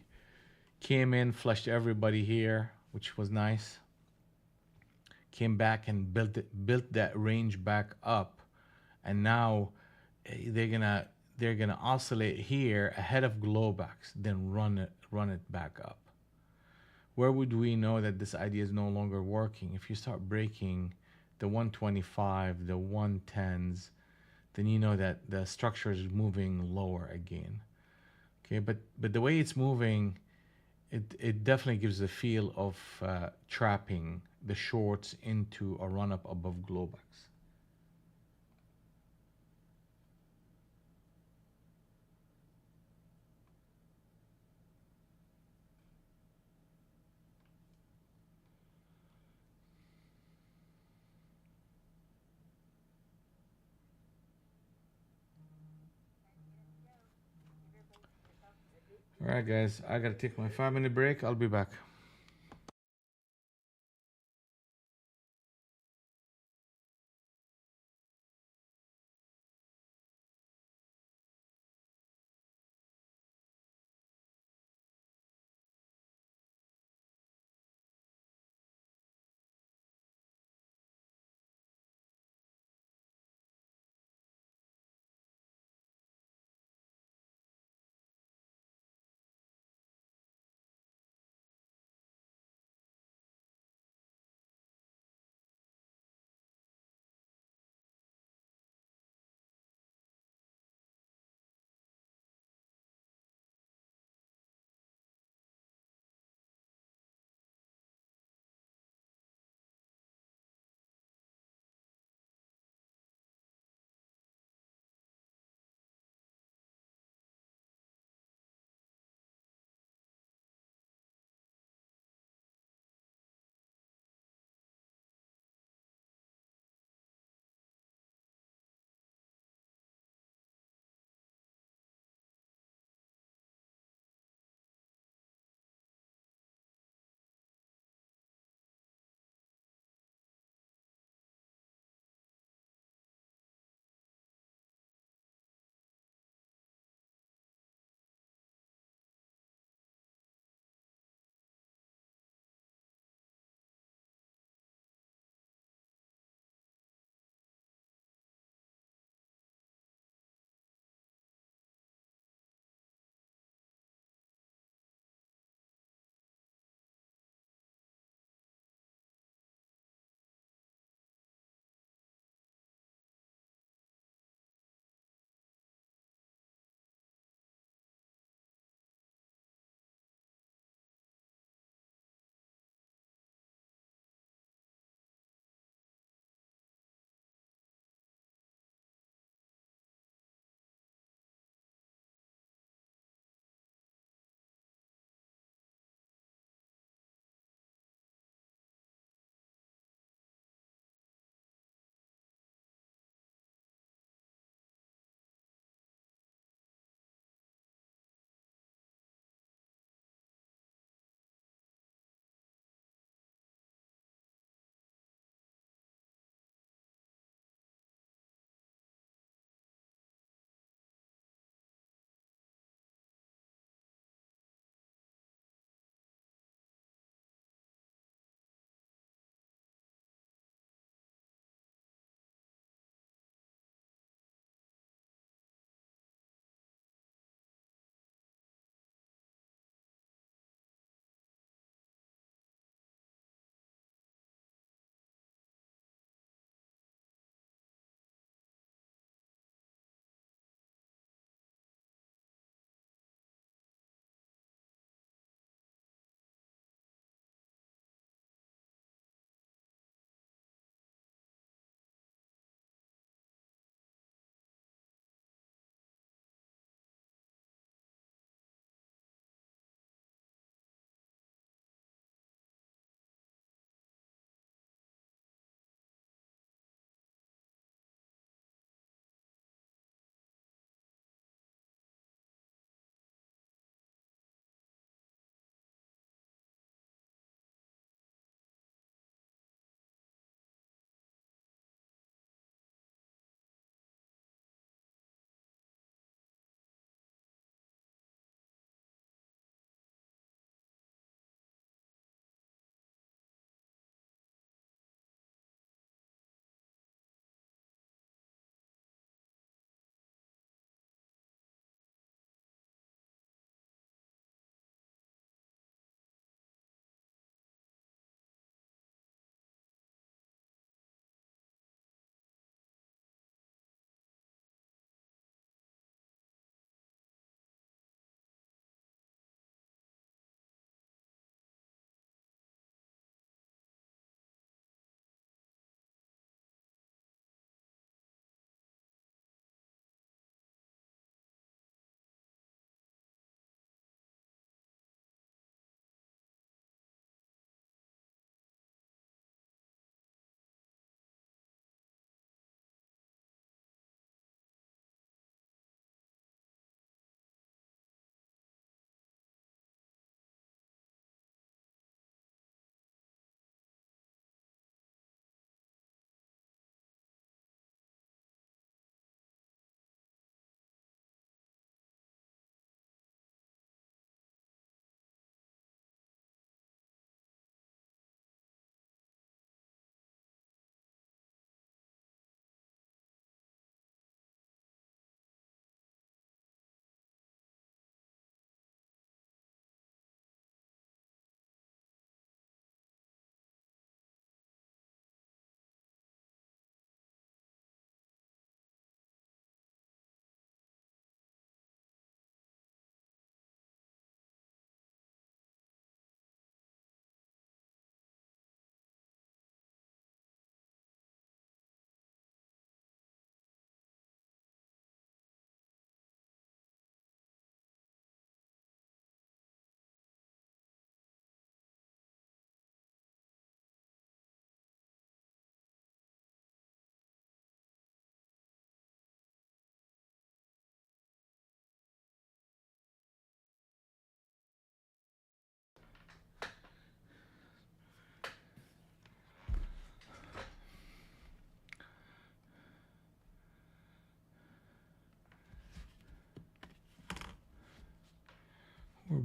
came in, flushed everybody here, which was nice, came back and built that range back up, and now they're gonna oscillate here ahead of Globex, then run it back up. Where would we know that this idea is no longer working? If you start breaking the 125, the 110s, then you know that the structure is moving lower again. Okay, but the way it's moving, it definitely gives a feel of trapping the shorts into a run up above Globex. All right, guys, I gotta take my 5 minute break. I'll be back.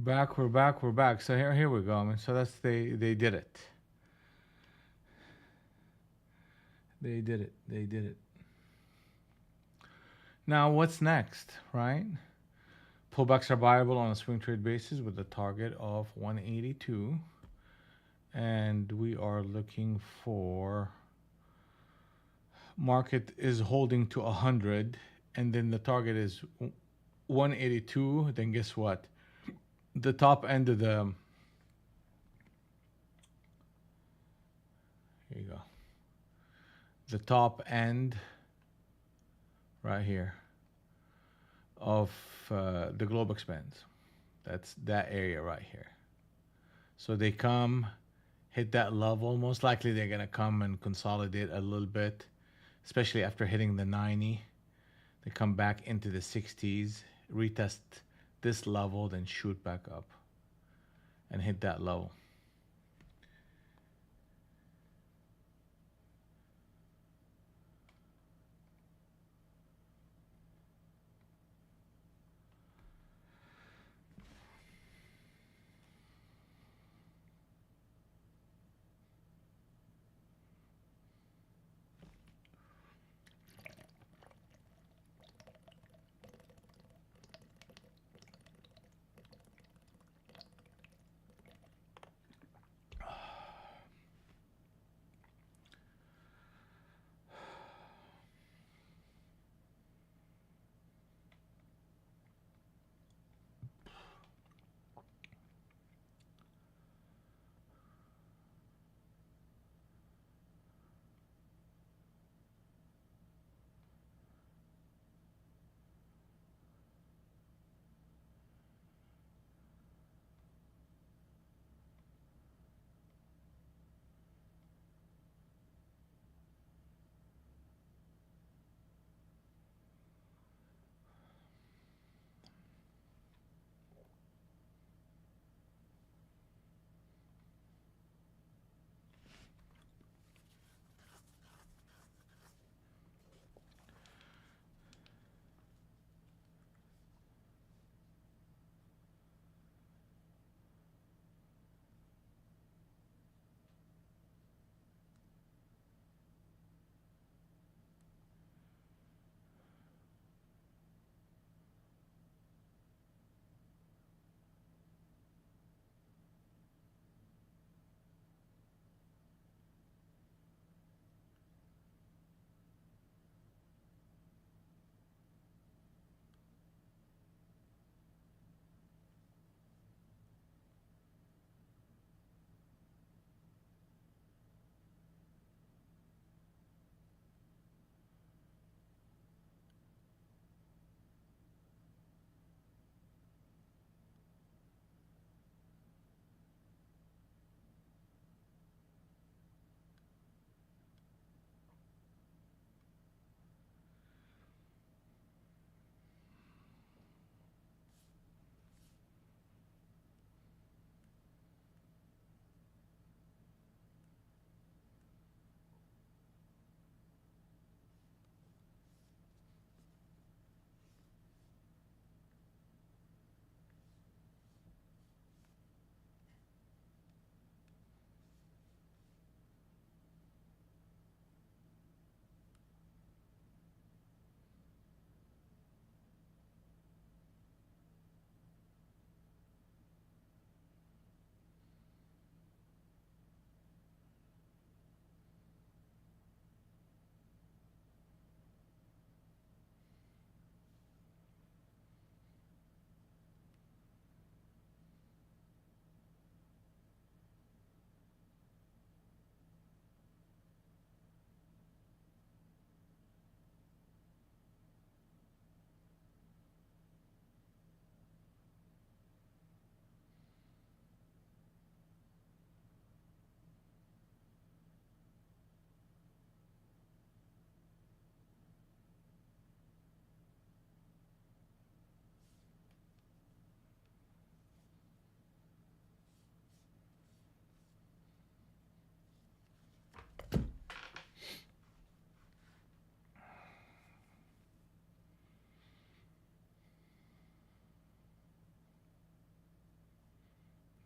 We're back. So here we go. I mean, so that's they did it. They did it. They did it. Now what's next, right? Pullbacks are viable on a swing trade basis with a target of 182, and we are looking for market is holding to 100, and then the target is 182. Then guess what? The top end of the here you go. The top end right here of the globe expands. That's that area right here. So they come, hit that level. Most likely they're gonna come and consolidate a little bit, especially after hitting the 90. They come back into the 60s, retest this level, then shoot back up and hit that level.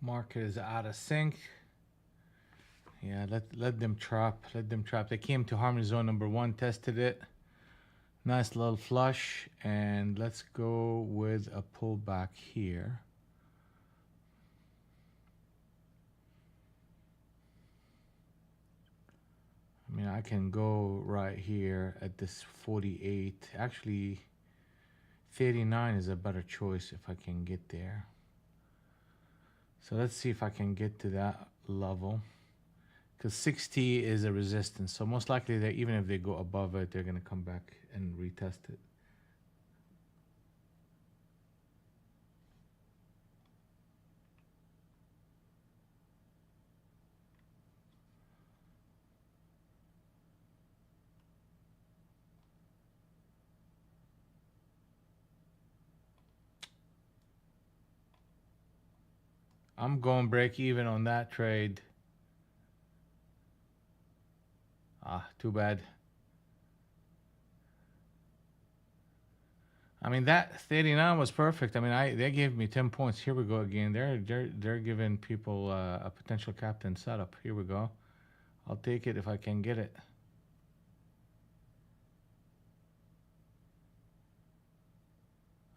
Market is out of sync. Yeah, let them trap. Let them trap. They came to Harmony Zone number 1, tested it. Nice little flush, and let's go with a pullback here. I mean, I can go right here at this 48. Actually, 39 is a better choice if I can get there. So let's see if I can get to that level. Because 60 is a resistance. So most likely, that even if they go above it, they're going to come back and retest it. I'm going break even on that trade. Ah, too bad. I mean, that 39 was perfect. I mean, they gave me 10 points. Here we go again. They're giving people a potential captain setup. Here we go. I'll take it if I can get it.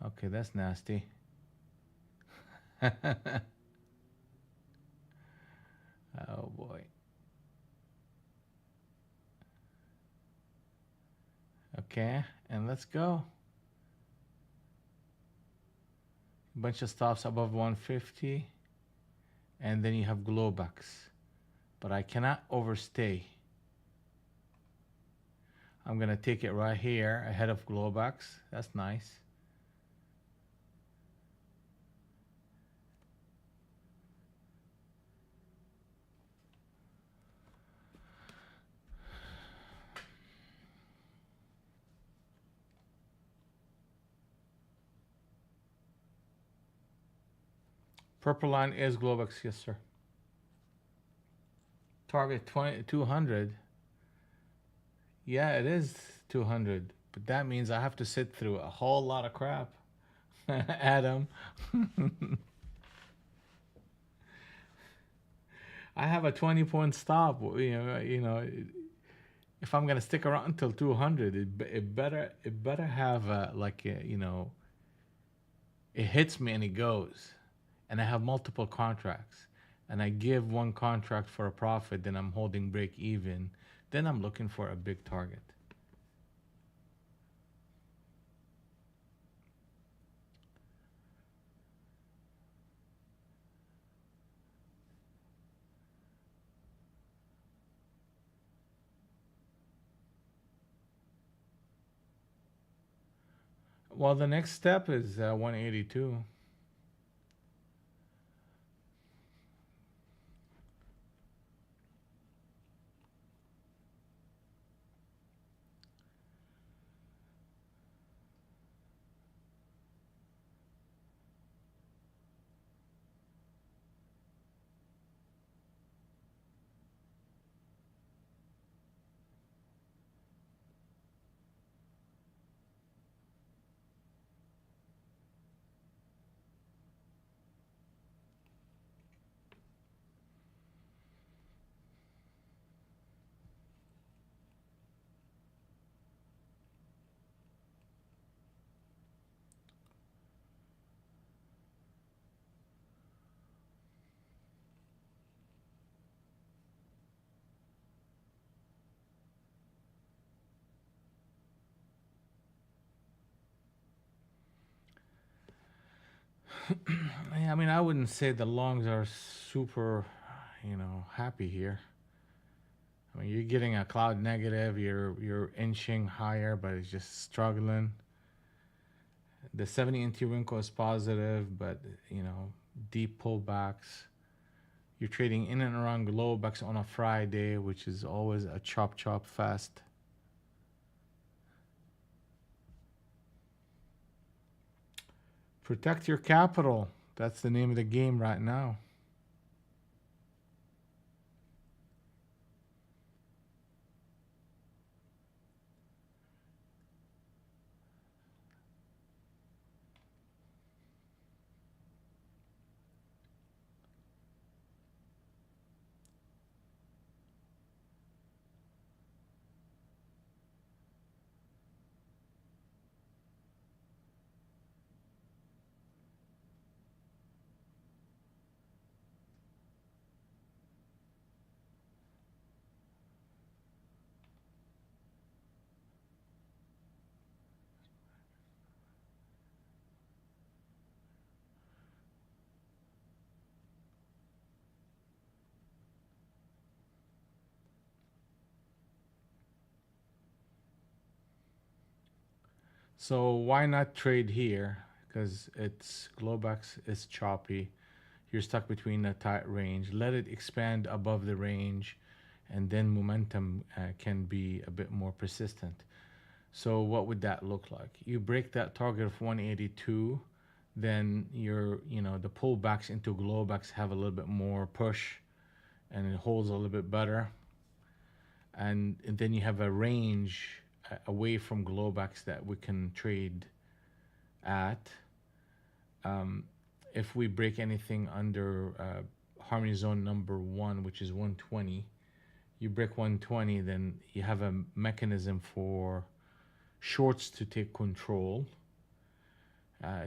Okay, that's nasty. Oh boy. Okay, and let's go. Bunch of stops above 150, and then you have glowbacks, but I cannot overstay. I'm gonna take it right here ahead of glowbacks. That's nice. Purple line is glowbacks, yes sir. Target 200. Yeah, it is 200, but that means I have to sit through a whole lot of crap. Adam. I have a 20-point stop. If I'm gonna stick around until 200, it better have it hits me and it goes, and I have multiple contracts, and I give one contract for a profit, then I'm holding break even, then I'm looking for a big target. Well, the next step is 182. Yeah, I mean, I wouldn't say the longs are super, happy here. I mean, you're getting a cloud negative. You're inching higher, but it's just struggling. The 70 NT Winko is positive, but deep pullbacks. You're trading in and around glowbacks on a Friday, which is always a chop fast. Protect your capital. That's the name of the game right now. So why not trade here? Because it's Globex is choppy. You're stuck between a tight range. Let it expand above the range, and then momentum can be a bit more persistent. So what would that look like? You break that target of 182, then the pullbacks into Globex have a little bit more push, and it holds a little bit better. And then you have a range away from Globex that we can trade at. Um, if we break anything under Harmony Zone number 1, which is 120, you break 120, then you have a mechanism for shorts to take control.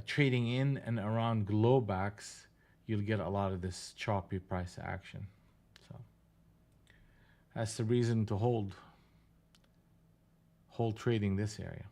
Trading in and around Globex, you'll get a lot of this choppy price action. So that's the reason to hold trading this area.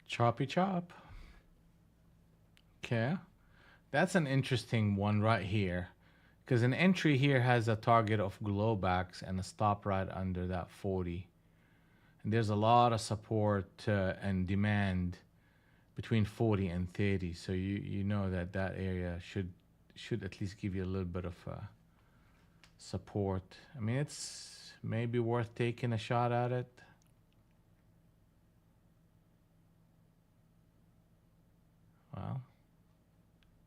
Choppy chop. Okay. That's an interesting one right here. Because an entry here has a target of Globex and a stop right under that 40. And there's a lot of support and demand between 40 and 30. So you know that area should at least give you a little bit of support. I mean, it's maybe worth taking a shot at it. Well,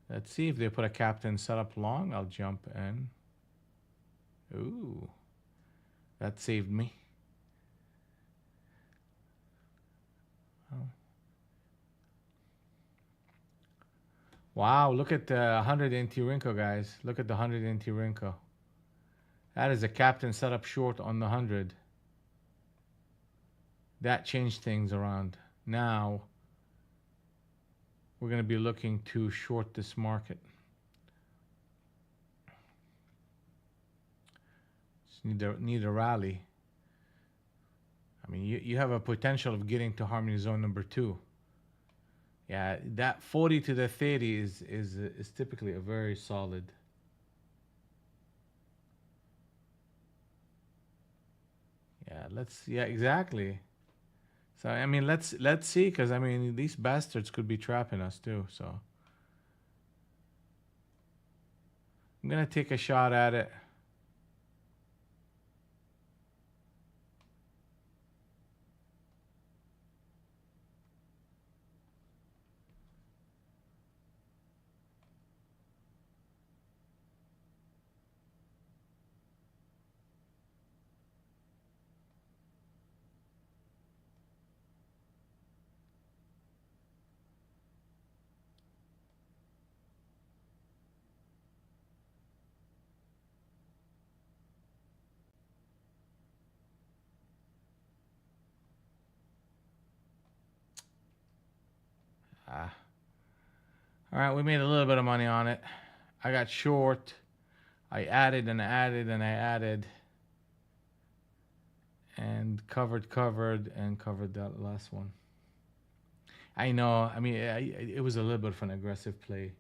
let's see if they put a captain setup long. I'll jump in. Ooh, that saved me. Oh. Wow, look at the 100 NT Rinko, guys. Look at the 100 NT Rinko. That is a captain setup short on the 100. That changed things around. Now, we're going to be looking to short this market. Just need a rally. I mean, you have a potential of getting to Harmony Zone number 2. Yeah, that 40 to the 30 is typically a very solid. Yeah, exactly. So I mean, let's see, because I mean, these bastards could be trapping us too. So I'm gonna take a shot at it. All right, we made a little bit of money on it. I got short. I added and added and I added. And covered and covered that last one. I know. I mean, it was a little bit of an aggressive play,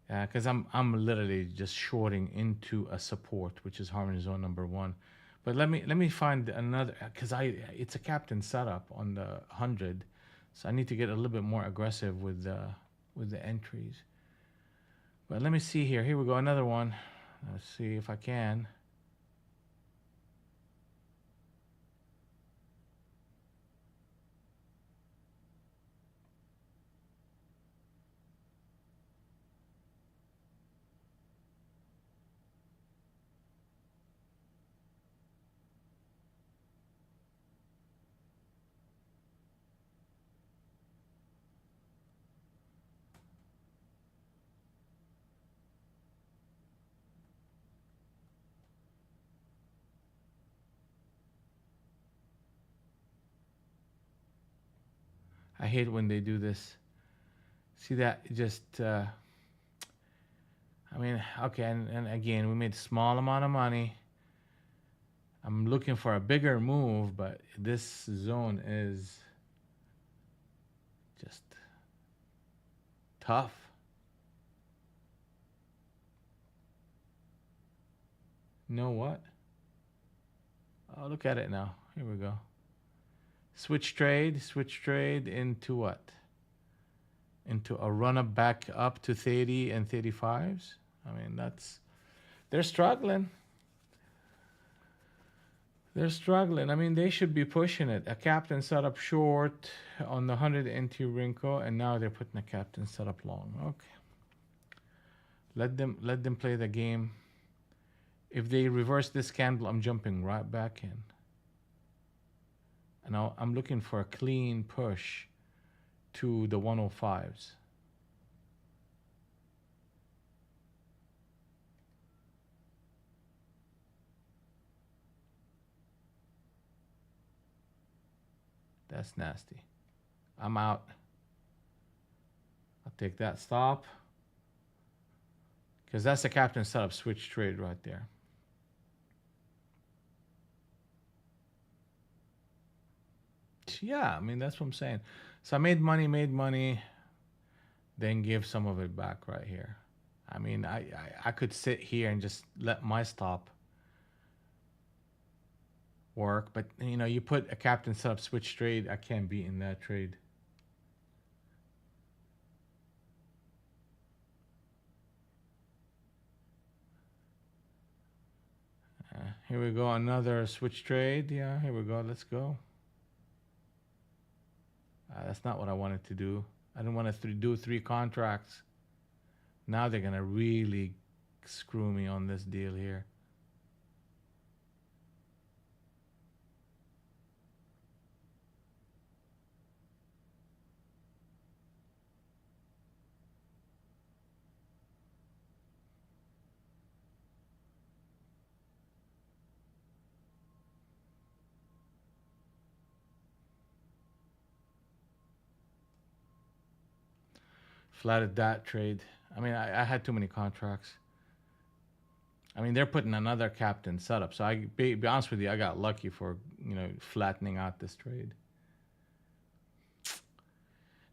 because I'm literally just shorting into a support, which is Harmony Zone number 1. But let me find another, because it's a captain setup on the 100, so I need to get a little bit more aggressive with the entries. But let me see here. Here we go, another one. Let's see if I can. I hate when they do this. See that? Just, I mean, okay, and again, we made a small amount of money. I'm looking for a bigger move, but this zone is just tough. You know what? Oh, look at it now. Here we go. Switch trade into what? Into a run up back up to 30 and 35s. I mean, they're struggling. They're struggling. I mean, they should be pushing it. A captain set up short on the 100 NT Rinko, and now they're putting a captain set up long. Okay. Let them play the game. If they reverse this candle, I'm jumping right back in. And now I'm looking for a clean push to the 105s. That's nasty. I'm out. I'll take that stop. Because that's the captain setup switch trade right there. Yeah, I mean, that's what I'm saying. So I made money, then give some of it back right here. I mean, I could sit here and just let my stop work, but you know, you put a captain setup switch trade, I can't beat in that trade. Here we go, another switch trade. Yeah, here we go. Let's go. That's not what I wanted to do. I didn't want to do 3 contracts. Now they're gonna really screw me on this deal here. Flatted that trade. I mean, I had too many contracts. I mean, they're putting another captain setup. So be honest with you, I got lucky for, you know, flattening out this trade.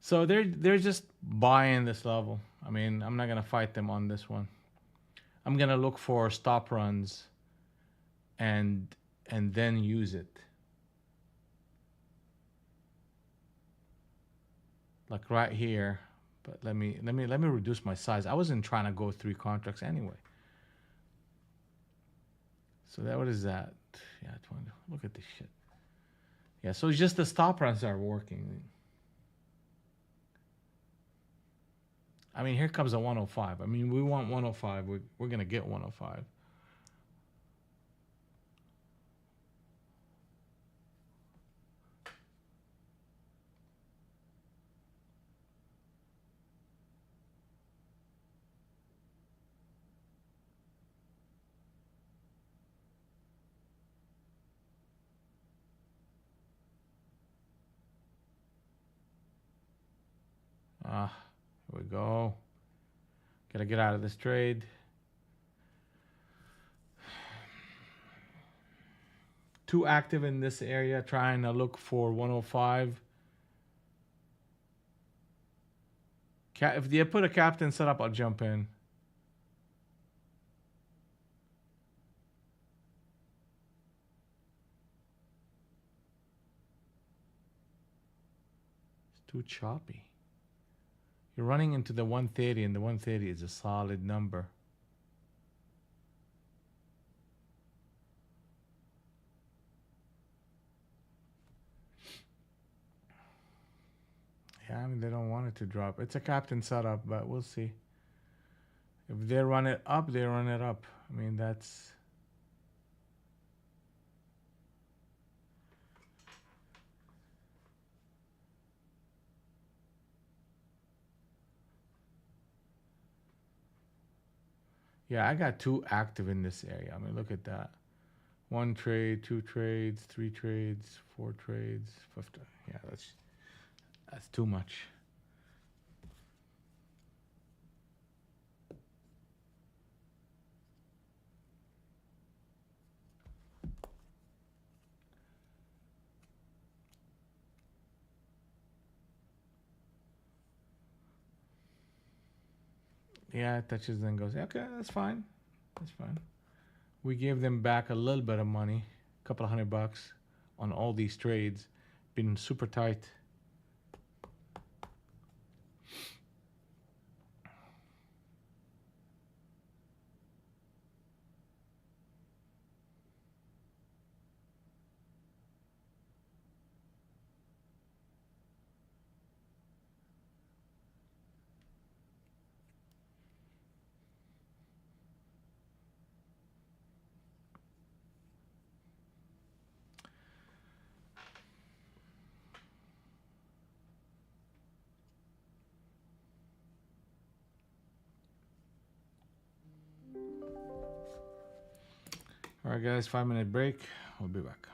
So they're just buying this level. I mean, I'm not gonna fight them on this one. I'm gonna look for stop runs and then use it. Like right here. But let me reduce my size. I wasn't trying to go 3 contracts anyway. So what is that? Yeah, 20. Look at this shit. Yeah, so it's just the stop runs are working. I mean, here comes a 105. I mean, we want 105. We're gonna get 105. Here we go. Gotta get out of this trade. Too active in this area, trying to look for 105. If they put a captain setup, I'll jump in. It's too choppy. You're running into the 130, and the 130 is a solid number. Yeah, I mean, they don't want it to drop. It's a captain setup, but we'll see. If they run it up, they run it up. I mean, that's... Yeah, I got too active in this area. I mean, look at that. 1 trade, 2 trades, 3 trades, 4 trades, 50. Yeah, that's too much. Yeah, it touches then goes, okay, that's fine. That's fine. We gave them back a little bit of money, a couple of $100 on all these trades. Been super tight. All right, guys, 5-minute break. We'll be back.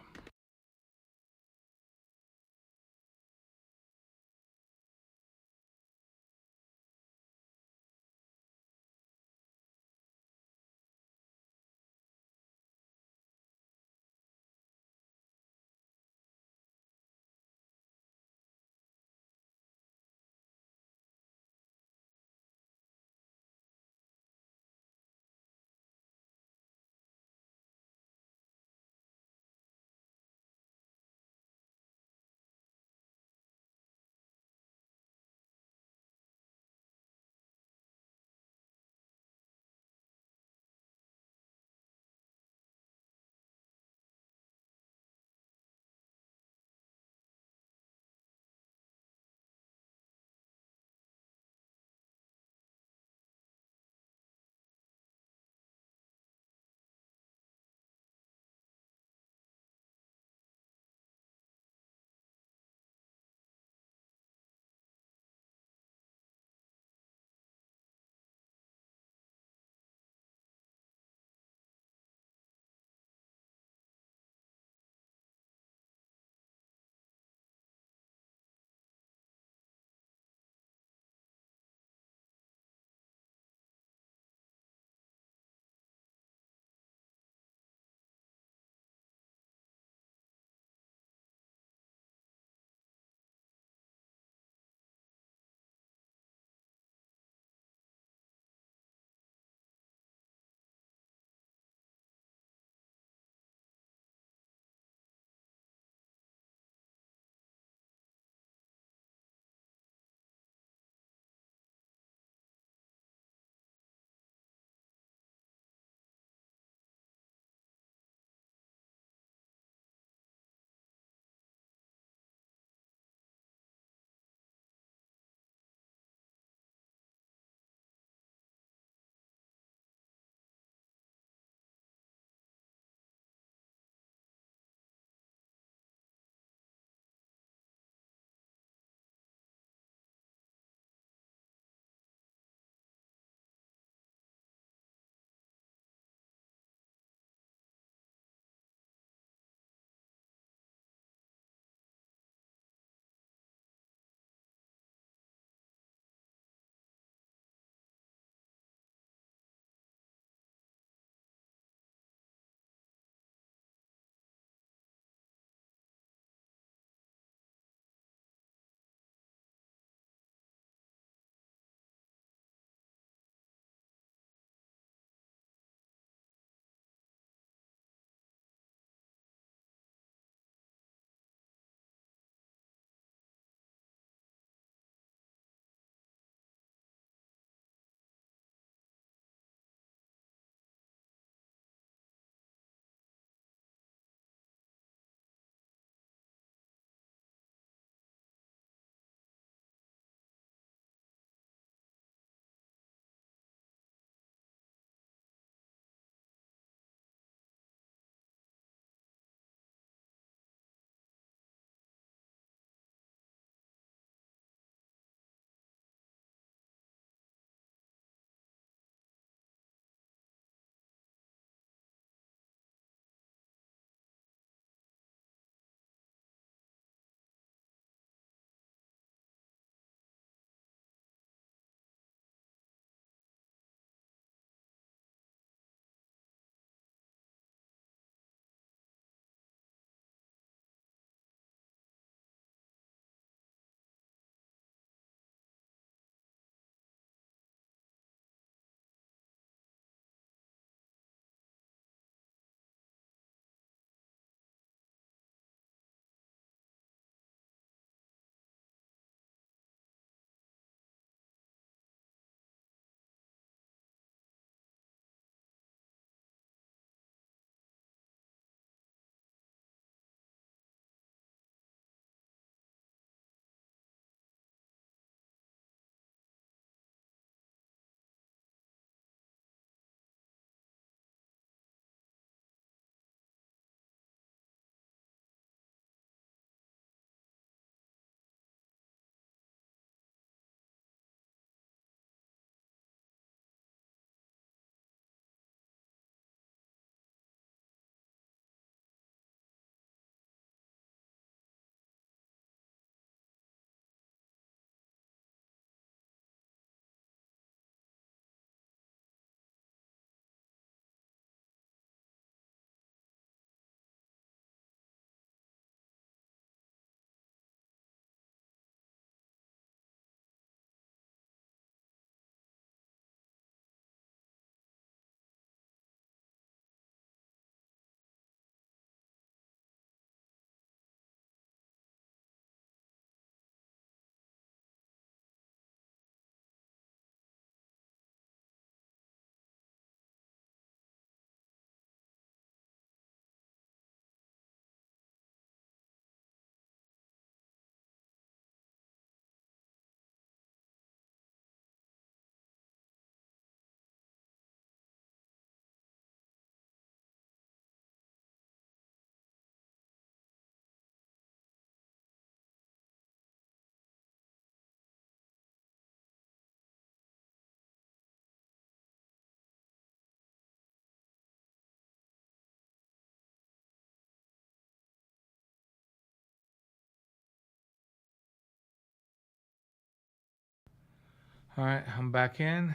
All right, I'm back in.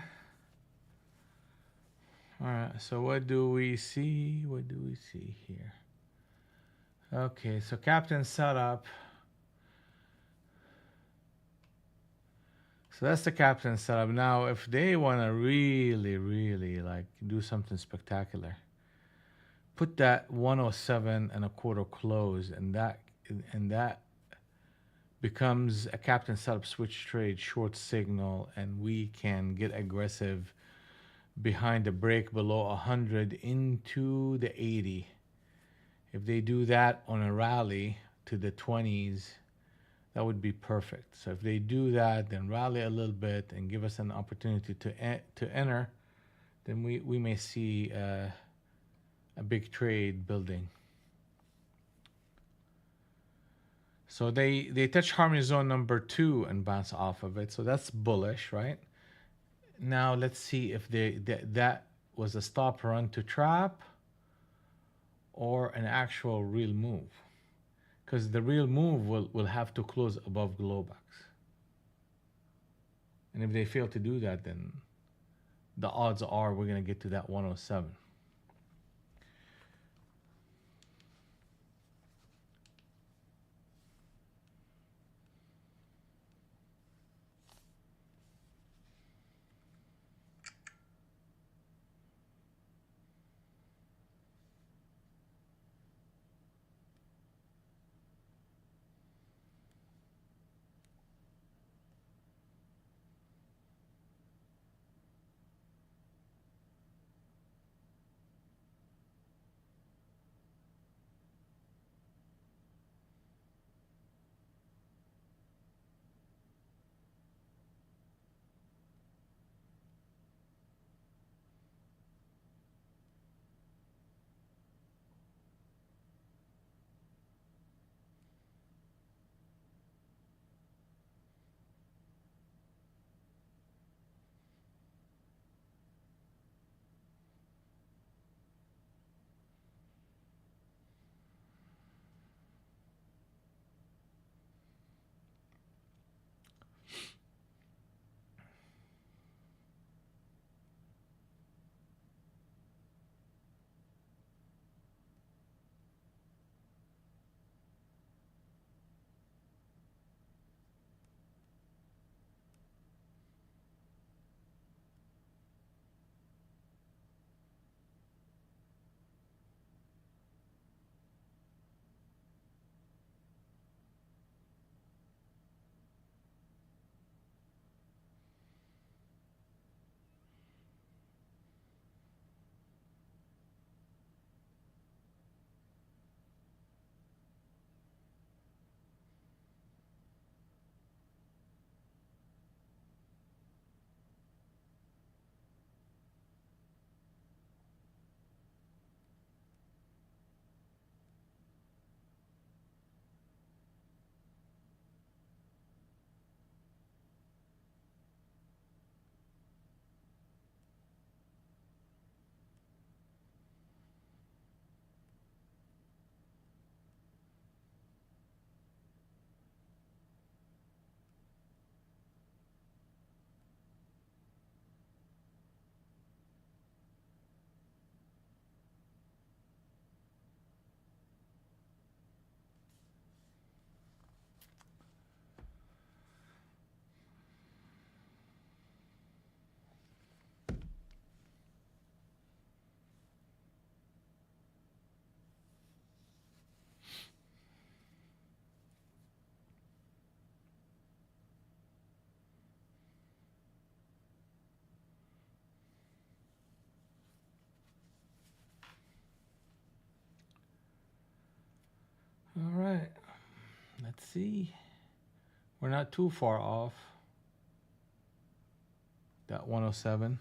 All right, so what do we see? What do we see here? Okay, so captain setup. So that's the captain setup. Now, if they want to really, really like do something spectacular, put that 107 and a quarter close, and that becomes a captain setup switch trade short signal, and we can get aggressive behind the break below 100 into the 80. If they do that on a rally to the 20s, that would be perfect. So if they do that, then rally a little bit and give us an opportunity to enter, then we may see a big trade building. So they touch harmony zone number 2 and bounce off of it. So that's bullish, right? Now let's see if that was a stop run to trap or an actual real move. Because the real move will have to close above Globex. And if they fail to do that, then the odds are we're going to get to that 107. All right, let's see. We're not too far off that 107.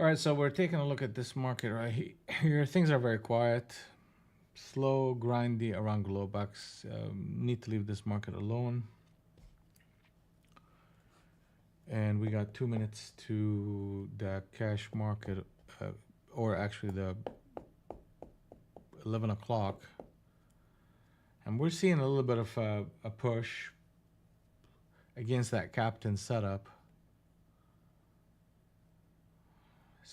All right, so we're taking a look at this market right here. Things are very quiet, slow, grindy around Globex. Need to leave this market alone. And we got 2 minutes to the cash market, or actually the 11 o'clock. And we're seeing a little bit of a push against that captain setup.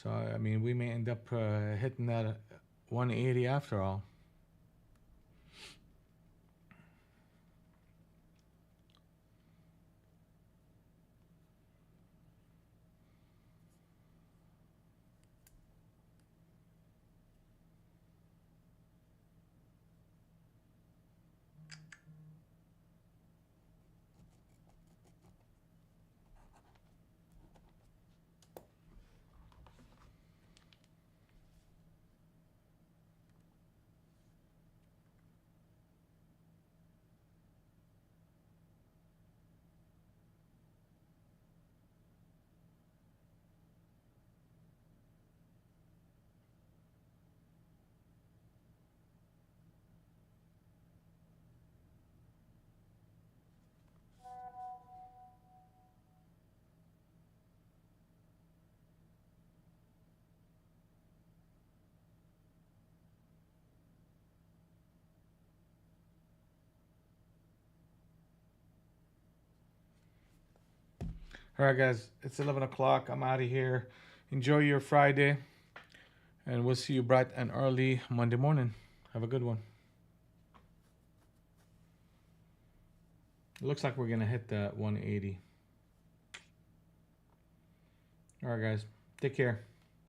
So, I mean, we may end up hitting that 180 after all. All right, guys, it's 11 o'clock. I'm out of here. Enjoy your Friday, and we'll see you bright and early Monday morning. Have a good one. It looks like we're going to hit that 180. All right, guys, take care.